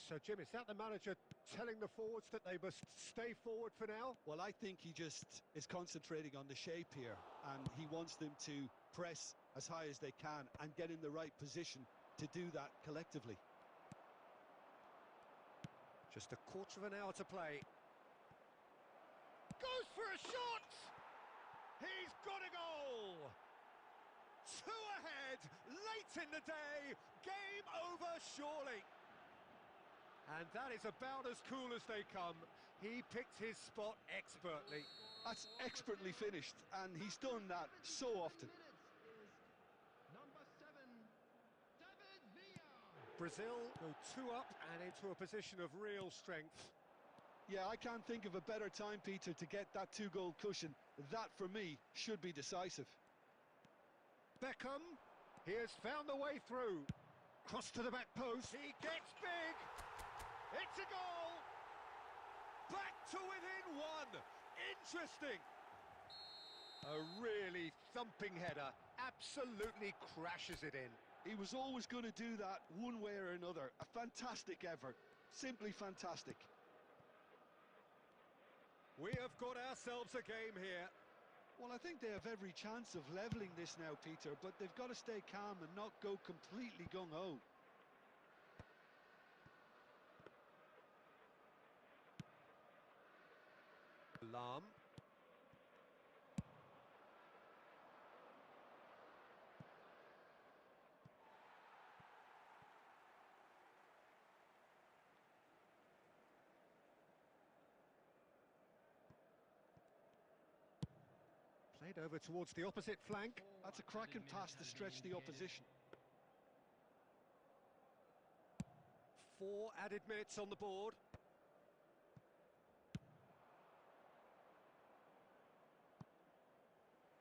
So, Jim, is that the manager telling the forwards that they must stay forward for now?
Well, I think he just is concentrating on the shape here, and he wants them to press as high as they can and get in the right position to do that collectively.
Just a quarter of an hour to play. Goes for a shot! He's got a goal! 2 ahead, late in the day, game over surely. And that is about as cool as they come. He picked his spot expertly.
That's expertly finished, and he's done that so often.
Number 7, David Villa.
Brazil go 2 up and into a position of real strength.
Yeah, I can't think of a better time, Peter, to get that 2-goal cushion. That, for me, should be decisive.
Beckham, he has found the way through. Cross to the back post. He gets big. It's a goal. Back to within 1. Interesting. A really thumping header. Absolutely crashes it in.
He was always going to do that one way or another. A fantastic effort. Simply fantastic.
We have got ourselves a game here.
Well, I think they have every chance of levelling this now, Peter, but they've got to stay calm and not go completely gung-ho.
Lam. Played over towards the opposite flank.
That's a cracking pass to stretch the opposition.
4 added minutes on the board.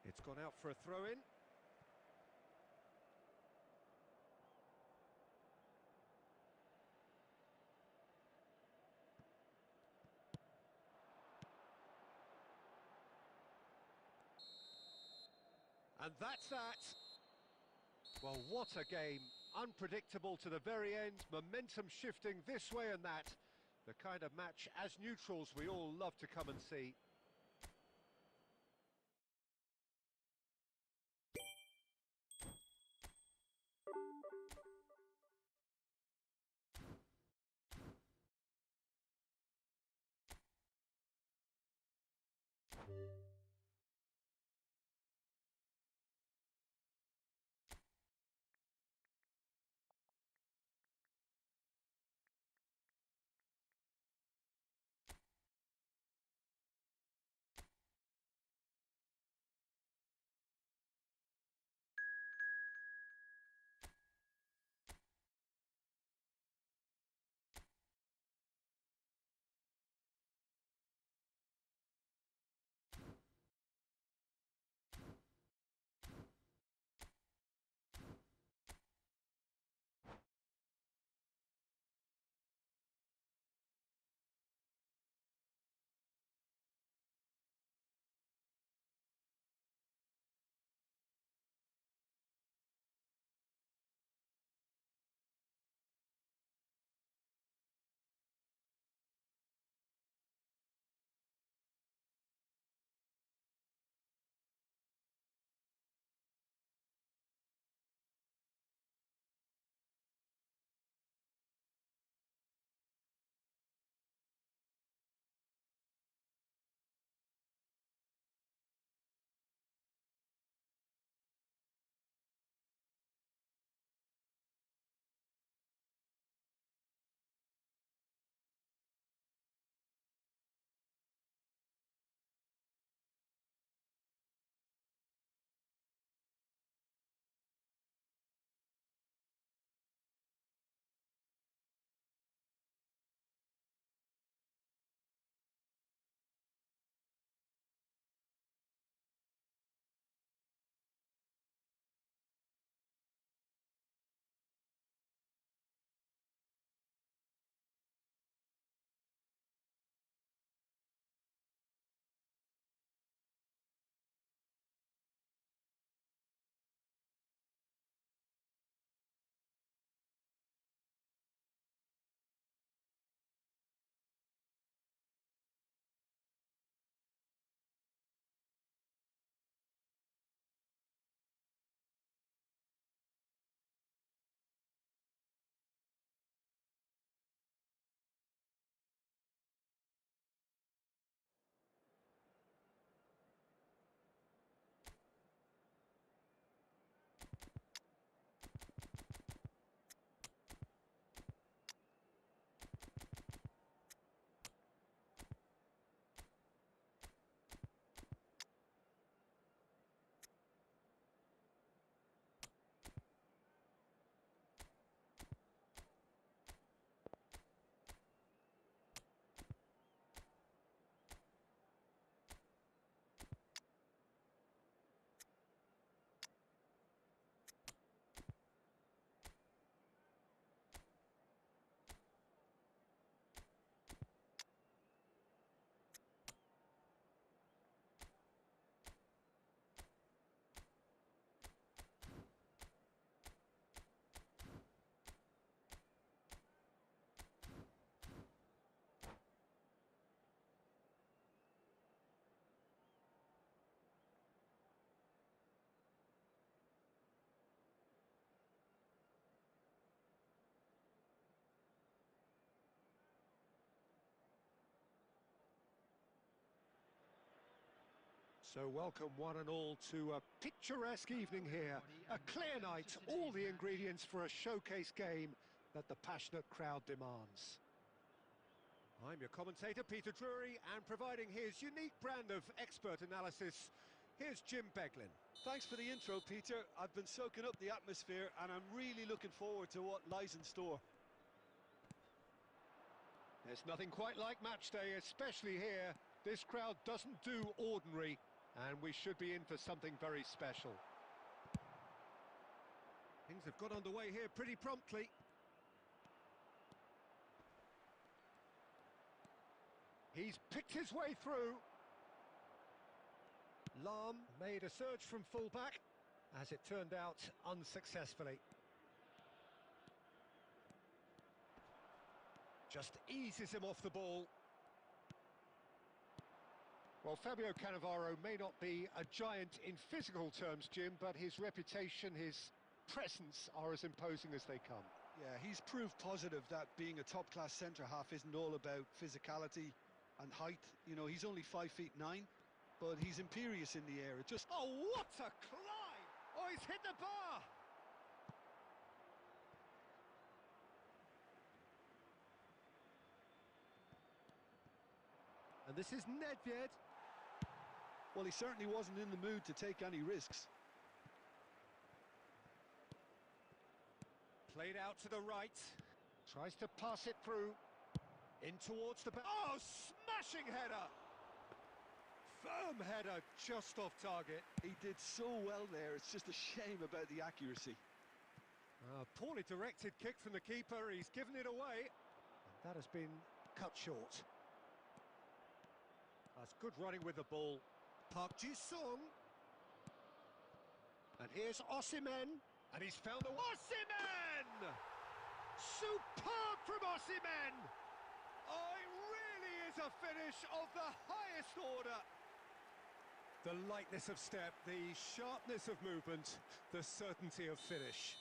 It's gone out for a throw-in. And that's that. Well, what a game. Unpredictable to the very end, momentum shifting this way and that. The kind of match, as neutrals, we all love to come and see. So welcome one and all to a picturesque evening here. A clear night, all the ingredients for a showcase game that the passionate crowd demands. I'm your commentator, Peter Drury, and providing his unique brand of expert analysis, Here's Jim Beglin.
Thanks for the intro, Peter. I've been soaking up the atmosphere and I'm really looking forward to what lies in store.
There's nothing quite like match day, especially here. This crowd doesn't do ordinary, and we should be in for something very special. Things have got underway here pretty promptly. He's picked his way through. Lahm made a surge from full-back, as it turned out unsuccessfully. Just eases him off the ball. Well, Fabio Cannavaro may not be a giant in physical terms, Jim, but his reputation, his presence are as imposing as they come.
Yeah, he's proved positive that being a top-class centre-half isn't all about physicality and height. You know, he's only 5'9", but he's imperious in the air. It just...
Oh, what a climb! Oh, he's hit the bar! And this is Nedved.
Well, he certainly wasn't in the mood to take any risks.
Played out to the right. Tries to pass it through. In towards the back. Oh, smashing header! Firm header, just off target.
He did so well there, it's just a shame about the accuracy.
Poorly directed kick from the keeper, he's given it away. And that has been cut short. That's good running with the ball. Park Ji-sung. And here's Osimhen. And he's found the... Osimhen! Superb from Osimhen! Oh, it really is a finish of the highest order. The lightness of step, the sharpness of movement, the certainty of finish.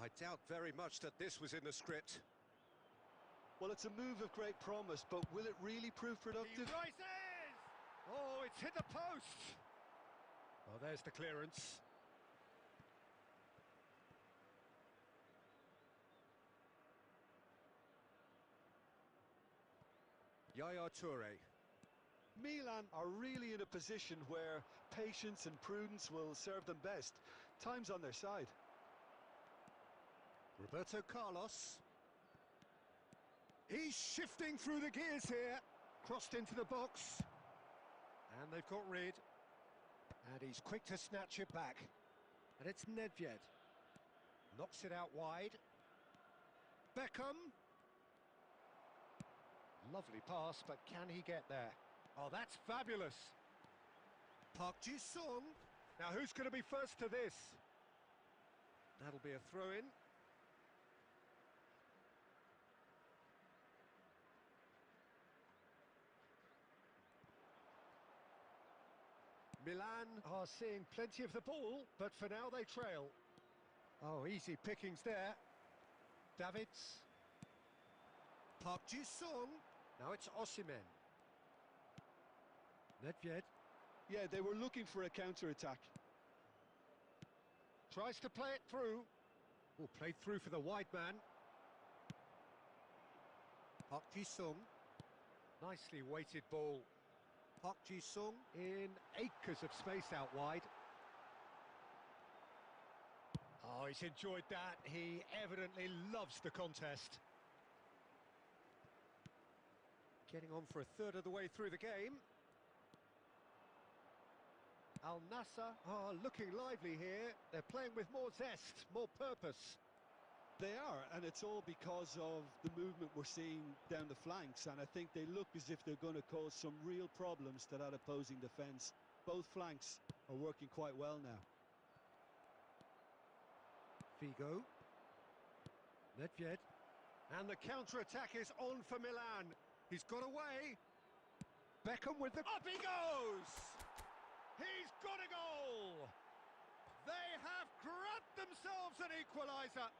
I doubt very much that this was in the script.
Well, it's a move of great promise, but will it really prove productive?
He rises! Oh, it's hit the post! Oh, there's the clearance. Yaya Toure.
Milan are really in a position where patience and prudence will serve them best. Time's on their side.
Roberto Carlos. He's shifting through the gears here. Crossed into the box. And they've got rid. And he's quick to snatch it back. And it's Nedved. Knocks it out wide. Beckham. Lovely pass, but can he get there? Oh, that's fabulous. Park Ji-sung. Now, who's going to be first to this? That'll be a throw-in. Milan are seeing plenty of the ball, but for now they trail. Oh, easy pickings there. Davids. Park Ji-sung. Now it's Osimhen. Nedved.
Yeah, they were looking for a counter-attack.
Tries to play it through. Oh, played through for the wide man. Park Ji-sung. Nicely weighted ball. Park Ji-sung in acres of space out wide. Oh, he's enjoyed that. He evidently loves the contest. Getting on for a third of the way through the game. Al Nassr are looking lively here. They're playing with more zest, more purpose.
They are, and it's all because of the movement we're seeing down the flanks, and I think they look as if they're going to cause some real problems to that opposing defence. Both flanks are working quite well now.
Figo. Nedved. And the counter-attack is on for Milan. He's got away. Beckham with the... Up he goes! He's got a goal! They have grabbed themselves an equaliser.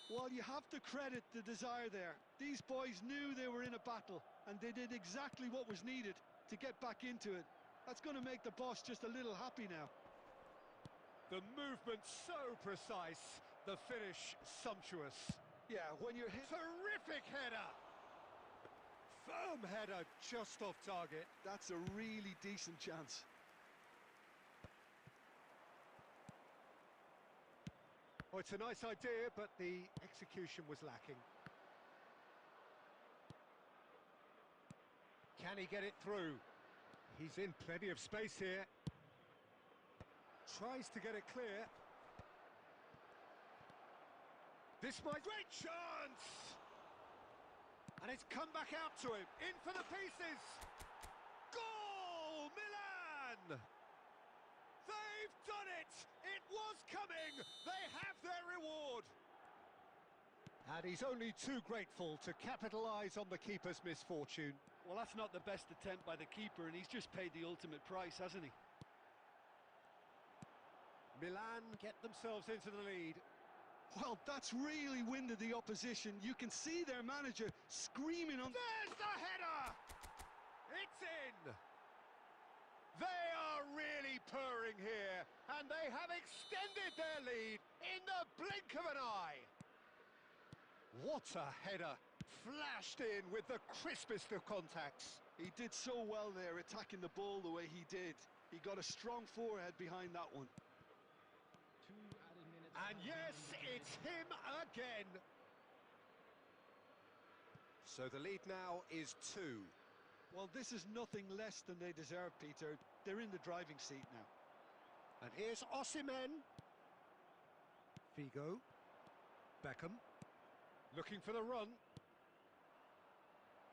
Well, you have to credit the desire there. These boys knew they were in a battle, and they did exactly what was needed to get back into it. That's going to make the boss just a little happy now.
The movement so precise, the finish sumptuous.
Yeah, when you're hit...
Terrific header! Firm header, just off target.
That's a really decent chance.
Oh, it's a nice idea, but the execution was lacking. Can he get it through? He's in plenty of space here. Tries to get it clear. This might... Great chance! And it's come back out to him. In for the pieces! Goal! Milan! They've done it! It was coming! They have their reward! And he's only too grateful to capitalise on the keeper's misfortune.
Well, that's not the best attempt by the keeper, and he's just paid the ultimate price, hasn't he?
Milan get themselves into the lead.
Well, that's really winded the opposition. You can see their manager screaming on...
There's the header! It's in! They are really purring here, and they have extended their lead in the blink of an eye. What a header! Flashed in with the crispest of contacts.
He did so well there, attacking the ball the way he did. He got a strong forehead behind that one.
And yes, it's him again. So the lead now is 2.
Well, this is nothing less than they deserve, Peter. They're in the driving seat now.
And here's Osimhen. Figo. Beckham. Looking for the run.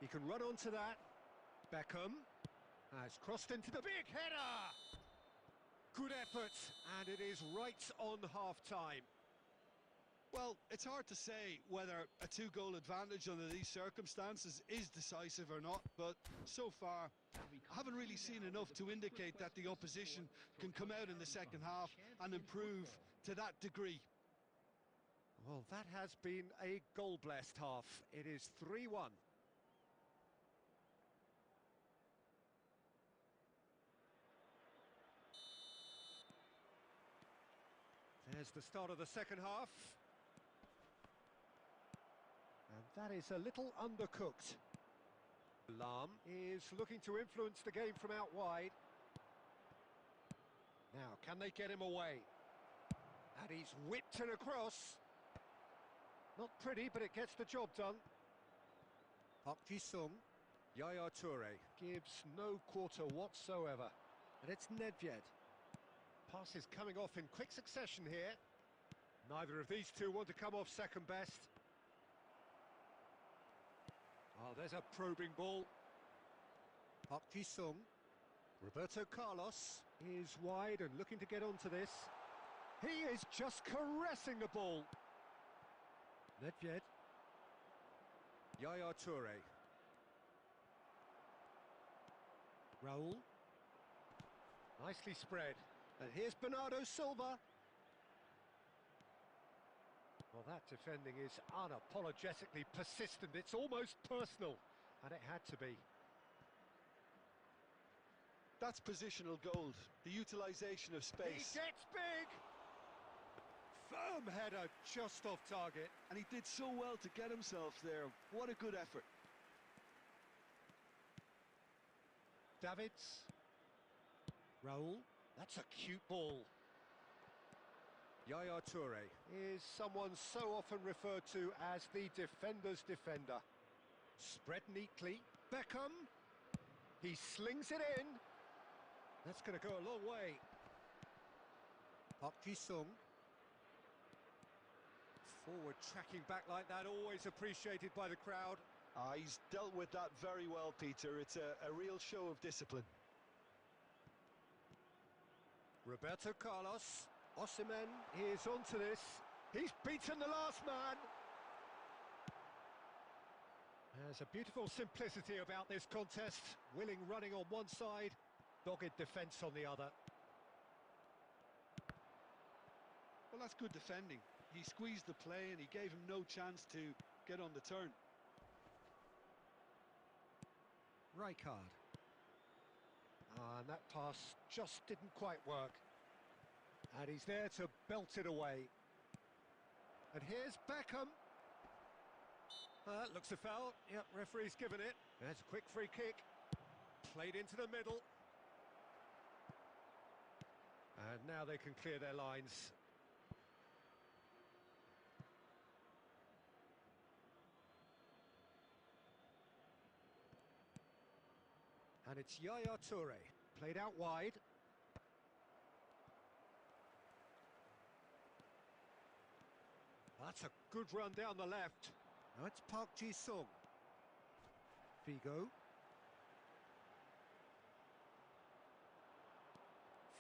He can run onto that. Beckham has crossed into the big header. Good effort, and it is right on half-time.
Well, it's hard to say whether a 2-goal advantage under these circumstances is decisive or not, but so far, I haven't really seen enough to indicate that the opposition can come out in the second half and improve to that degree.
Well, that has been a goal-blessed half. It is 3-1. There's the start of the second half. And that is a little undercooked. Lam is looking to influence the game from out wide. Now, can they get him away? And he's whipped it across. Not pretty, but it gets the job done. Park Ji-sung. Yaya Toure gives no quarter whatsoever. And it's Nedved. Pass is coming off in quick succession here. Neither of these two want to come off second best. Oh, there's a probing ball. Park Ji-sung. Roberto Carlos is wide and looking to get onto this. He is just caressing the ball. Nedved. Yaya Toure. Raul. Nicely spread. And here's Bernardo Silva. Well, that defending is unapologetically persistent. It's almost personal. And it had to be.
That's positional gold. The utilisation of space.
He gets big! Firm header just off target.
And he did so well to get himself there. What a good effort.
Davids. Raul. That's a cute ball. Yaya Toure is someone so often referred to as the defender's defender. Spread neatly. Beckham. He slings it in. That's going to go a long way. Park Ji-sung. Forward tracking back like that, always appreciated by the crowd.
He's dealt with that very well, Peter. It's a real show of discipline.
Roberto Carlos. Osimhen is onto this. He's beaten the last man. There's a beautiful simplicity about this contest. Willing running on one side, dogged defence on the other.
Well, that's good defending. He squeezed the play and he gave him no chance to get on the turn.
Rijkaard. And that pass just didn't quite work. And he's there to belt it away. And here's Beckham. Looks a foul. Yep, referee's given it. There's a quick free kick. Played into the middle. And now they can clear their lines. And it's Yaya Toure, played out wide. That's a good run down the left. Now it's Park Ji-sung. Figo.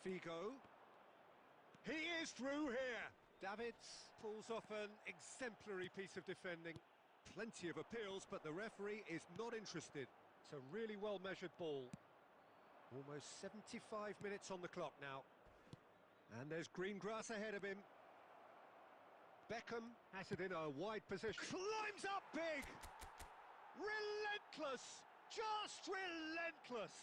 Figo. He is through here. Davids pulls off an exemplary piece of defending. Plenty of appeals, but the referee is not interested. It's a really well-measured ball. Almost 75 minutes on the clock now. And there's green grass ahead of him. Beckham has it in a wide position. Climbs up big! Relentless! Just relentless!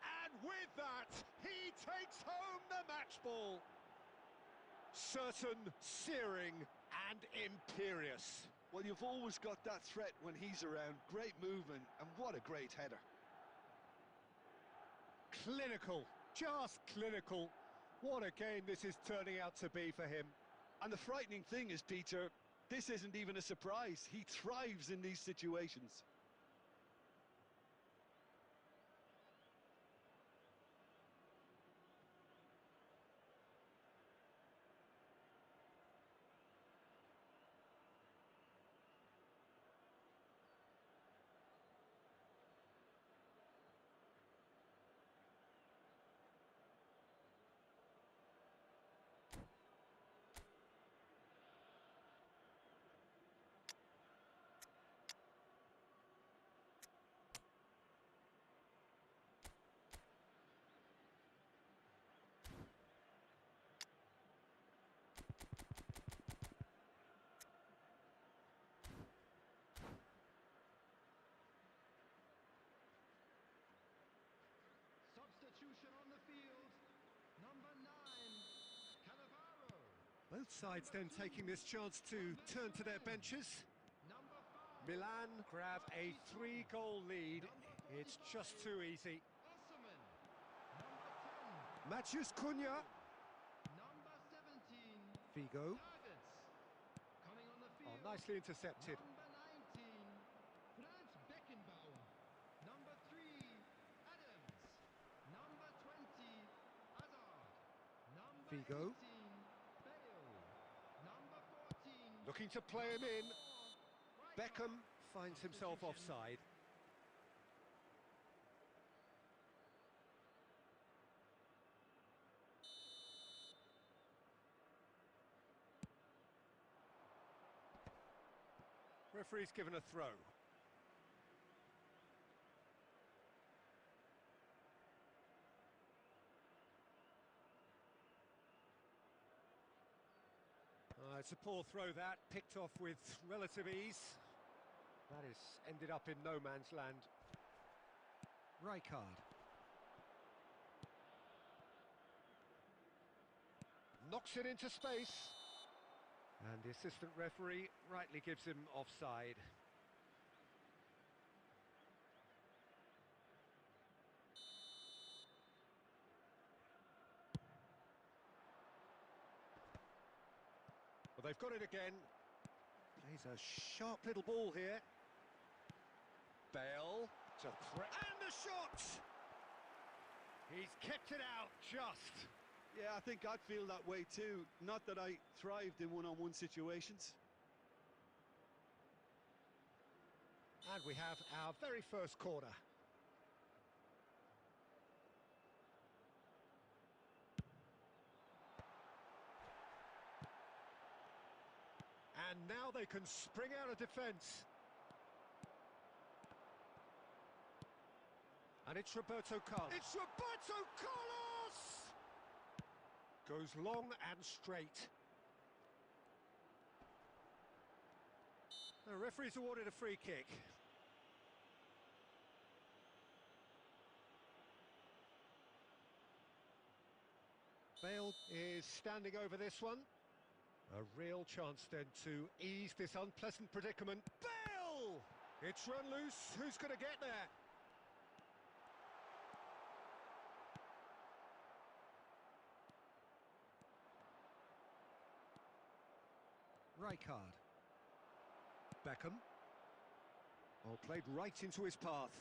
And with that, he takes home the match ball. Certain, searing, and imperious.
Well, you've always got that threat when he's around. Great movement, and what a great header.
Clinical, just clinical. What a game this is turning out to be for him.
And the frightening thing is, Peter, this isn't even a surprise. He thrives in these situations.
Substitution on the field. Number 9, Cannavaro.
Both sides then taking this chance to turn to their benches.
Number 5,
Milan grab a 3-goal lead. It's just too easy.
Osman. Number 10,
Matheus Cunha.
number 17,
Figo.
Davids. Coming on the
Oh,
field.
nicely intercepted.
Number 19, Franz Beckenbauer. Number 3, Adams. Number 20, Hazard. Number
Figo.
18, Bale. Number 14,
Looking to play him in.
Rijkaard.
Beckham finds himself
Substitution.
offside. Referee's given a throw. It's a poor throw that, picked off with relative ease. That has ended up in no man's land. Rijkaard. Knocks it into space. And the assistant referee rightly gives him offside. Well, they've got it again. Plays a sharp little ball here. Bale to and the shot! He's kept it out just.
Yeah, I think I'd feel that way too. Not that I thrived in one-on-one situations.
And we have our very first corner. And now they can spring out of defence. And it's Roberto Carlos. It's Roberto Carlos! Goes long and straight. The referee's awarded a free kick. Bale is standing over this one. A real chance then to ease this unpleasant predicament. Bale! It's run loose. Who's going to get there? Rijkaard. Beckham. Oh, played right into his path.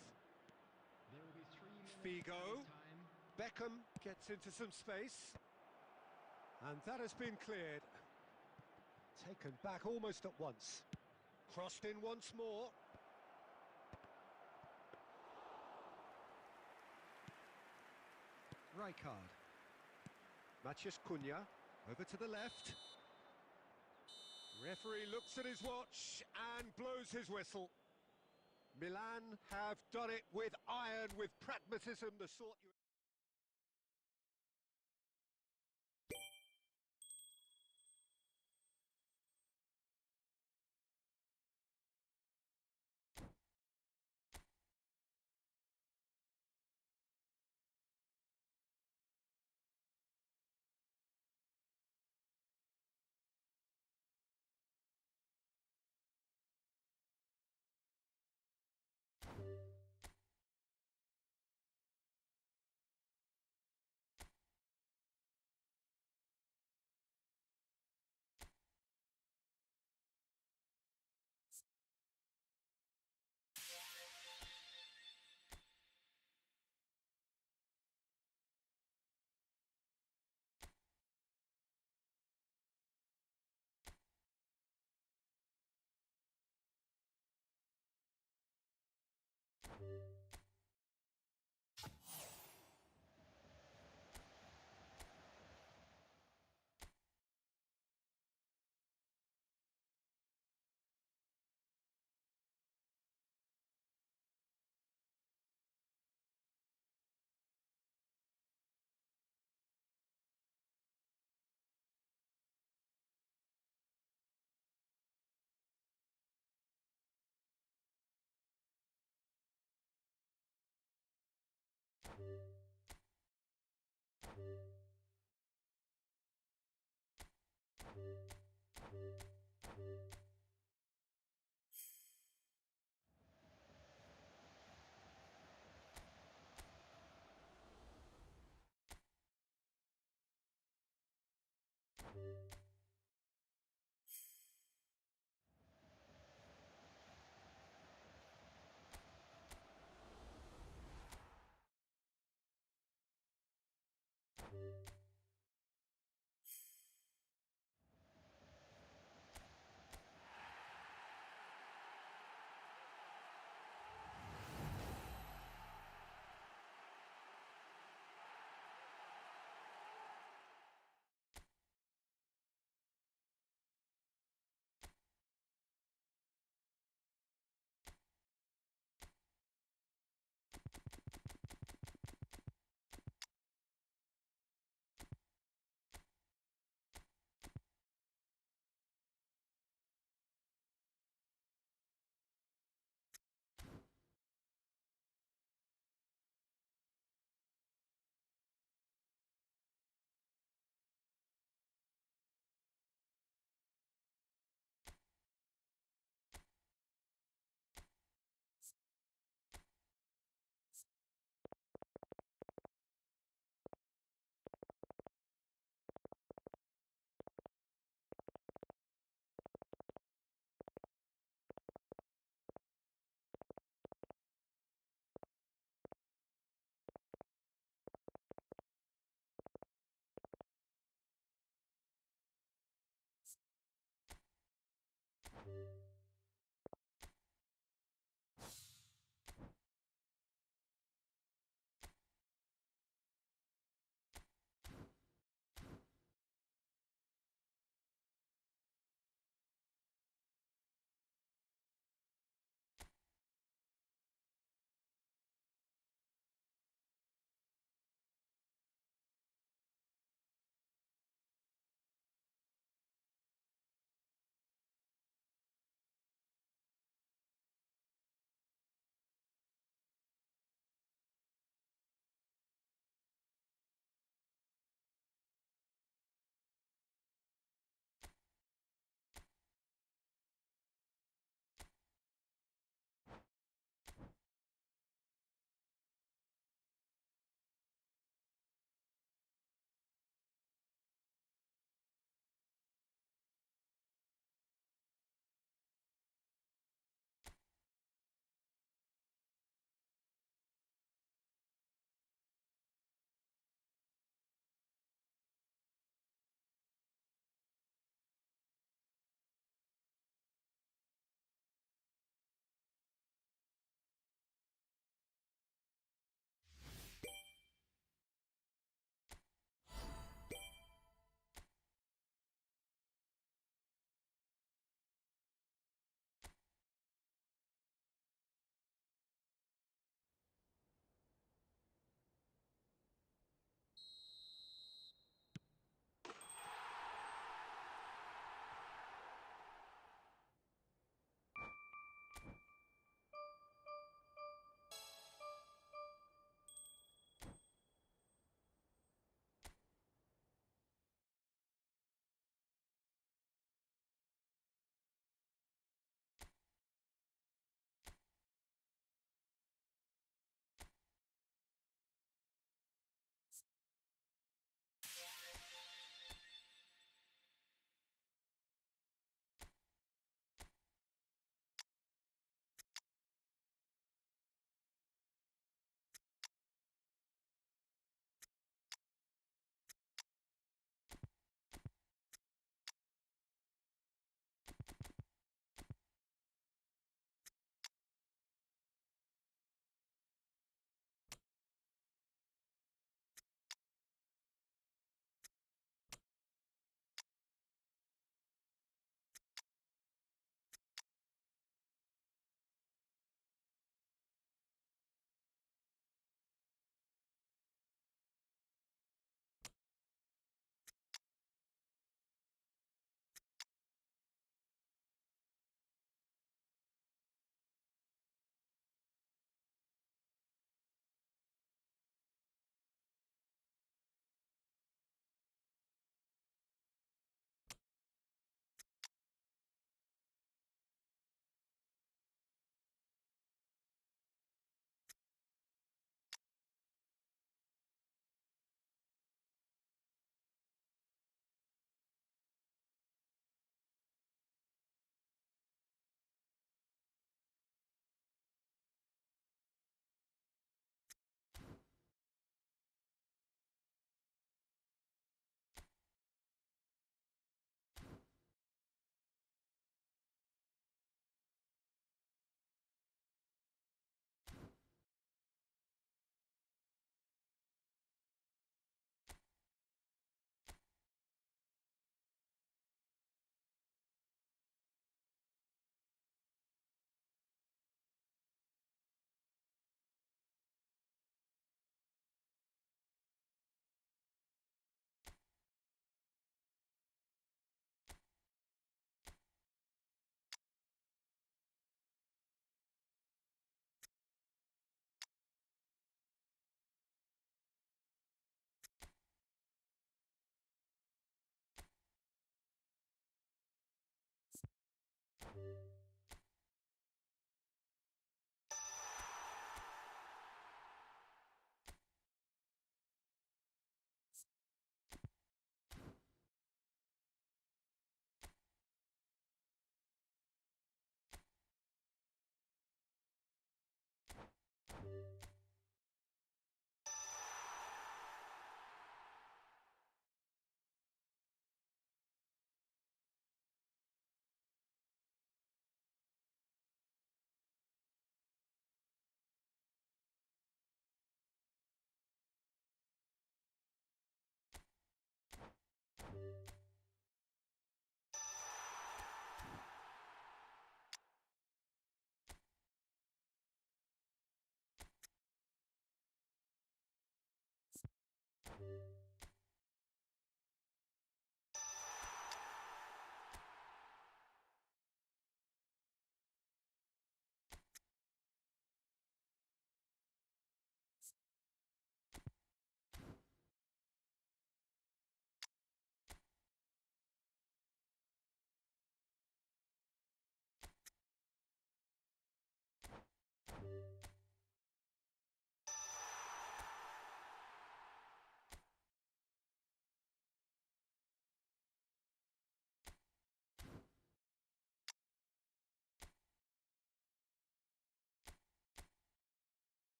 There will be 3 minutes
Figo.
added time.
Beckham gets into some space. And that has been cleared. Taken back almost at once. Crossed in once more. Rijkaard. Maciej Cunha. Over to the left. Referee looks at his watch and blows his whistle. Milan have done it with iron, with pragmatism, the sort you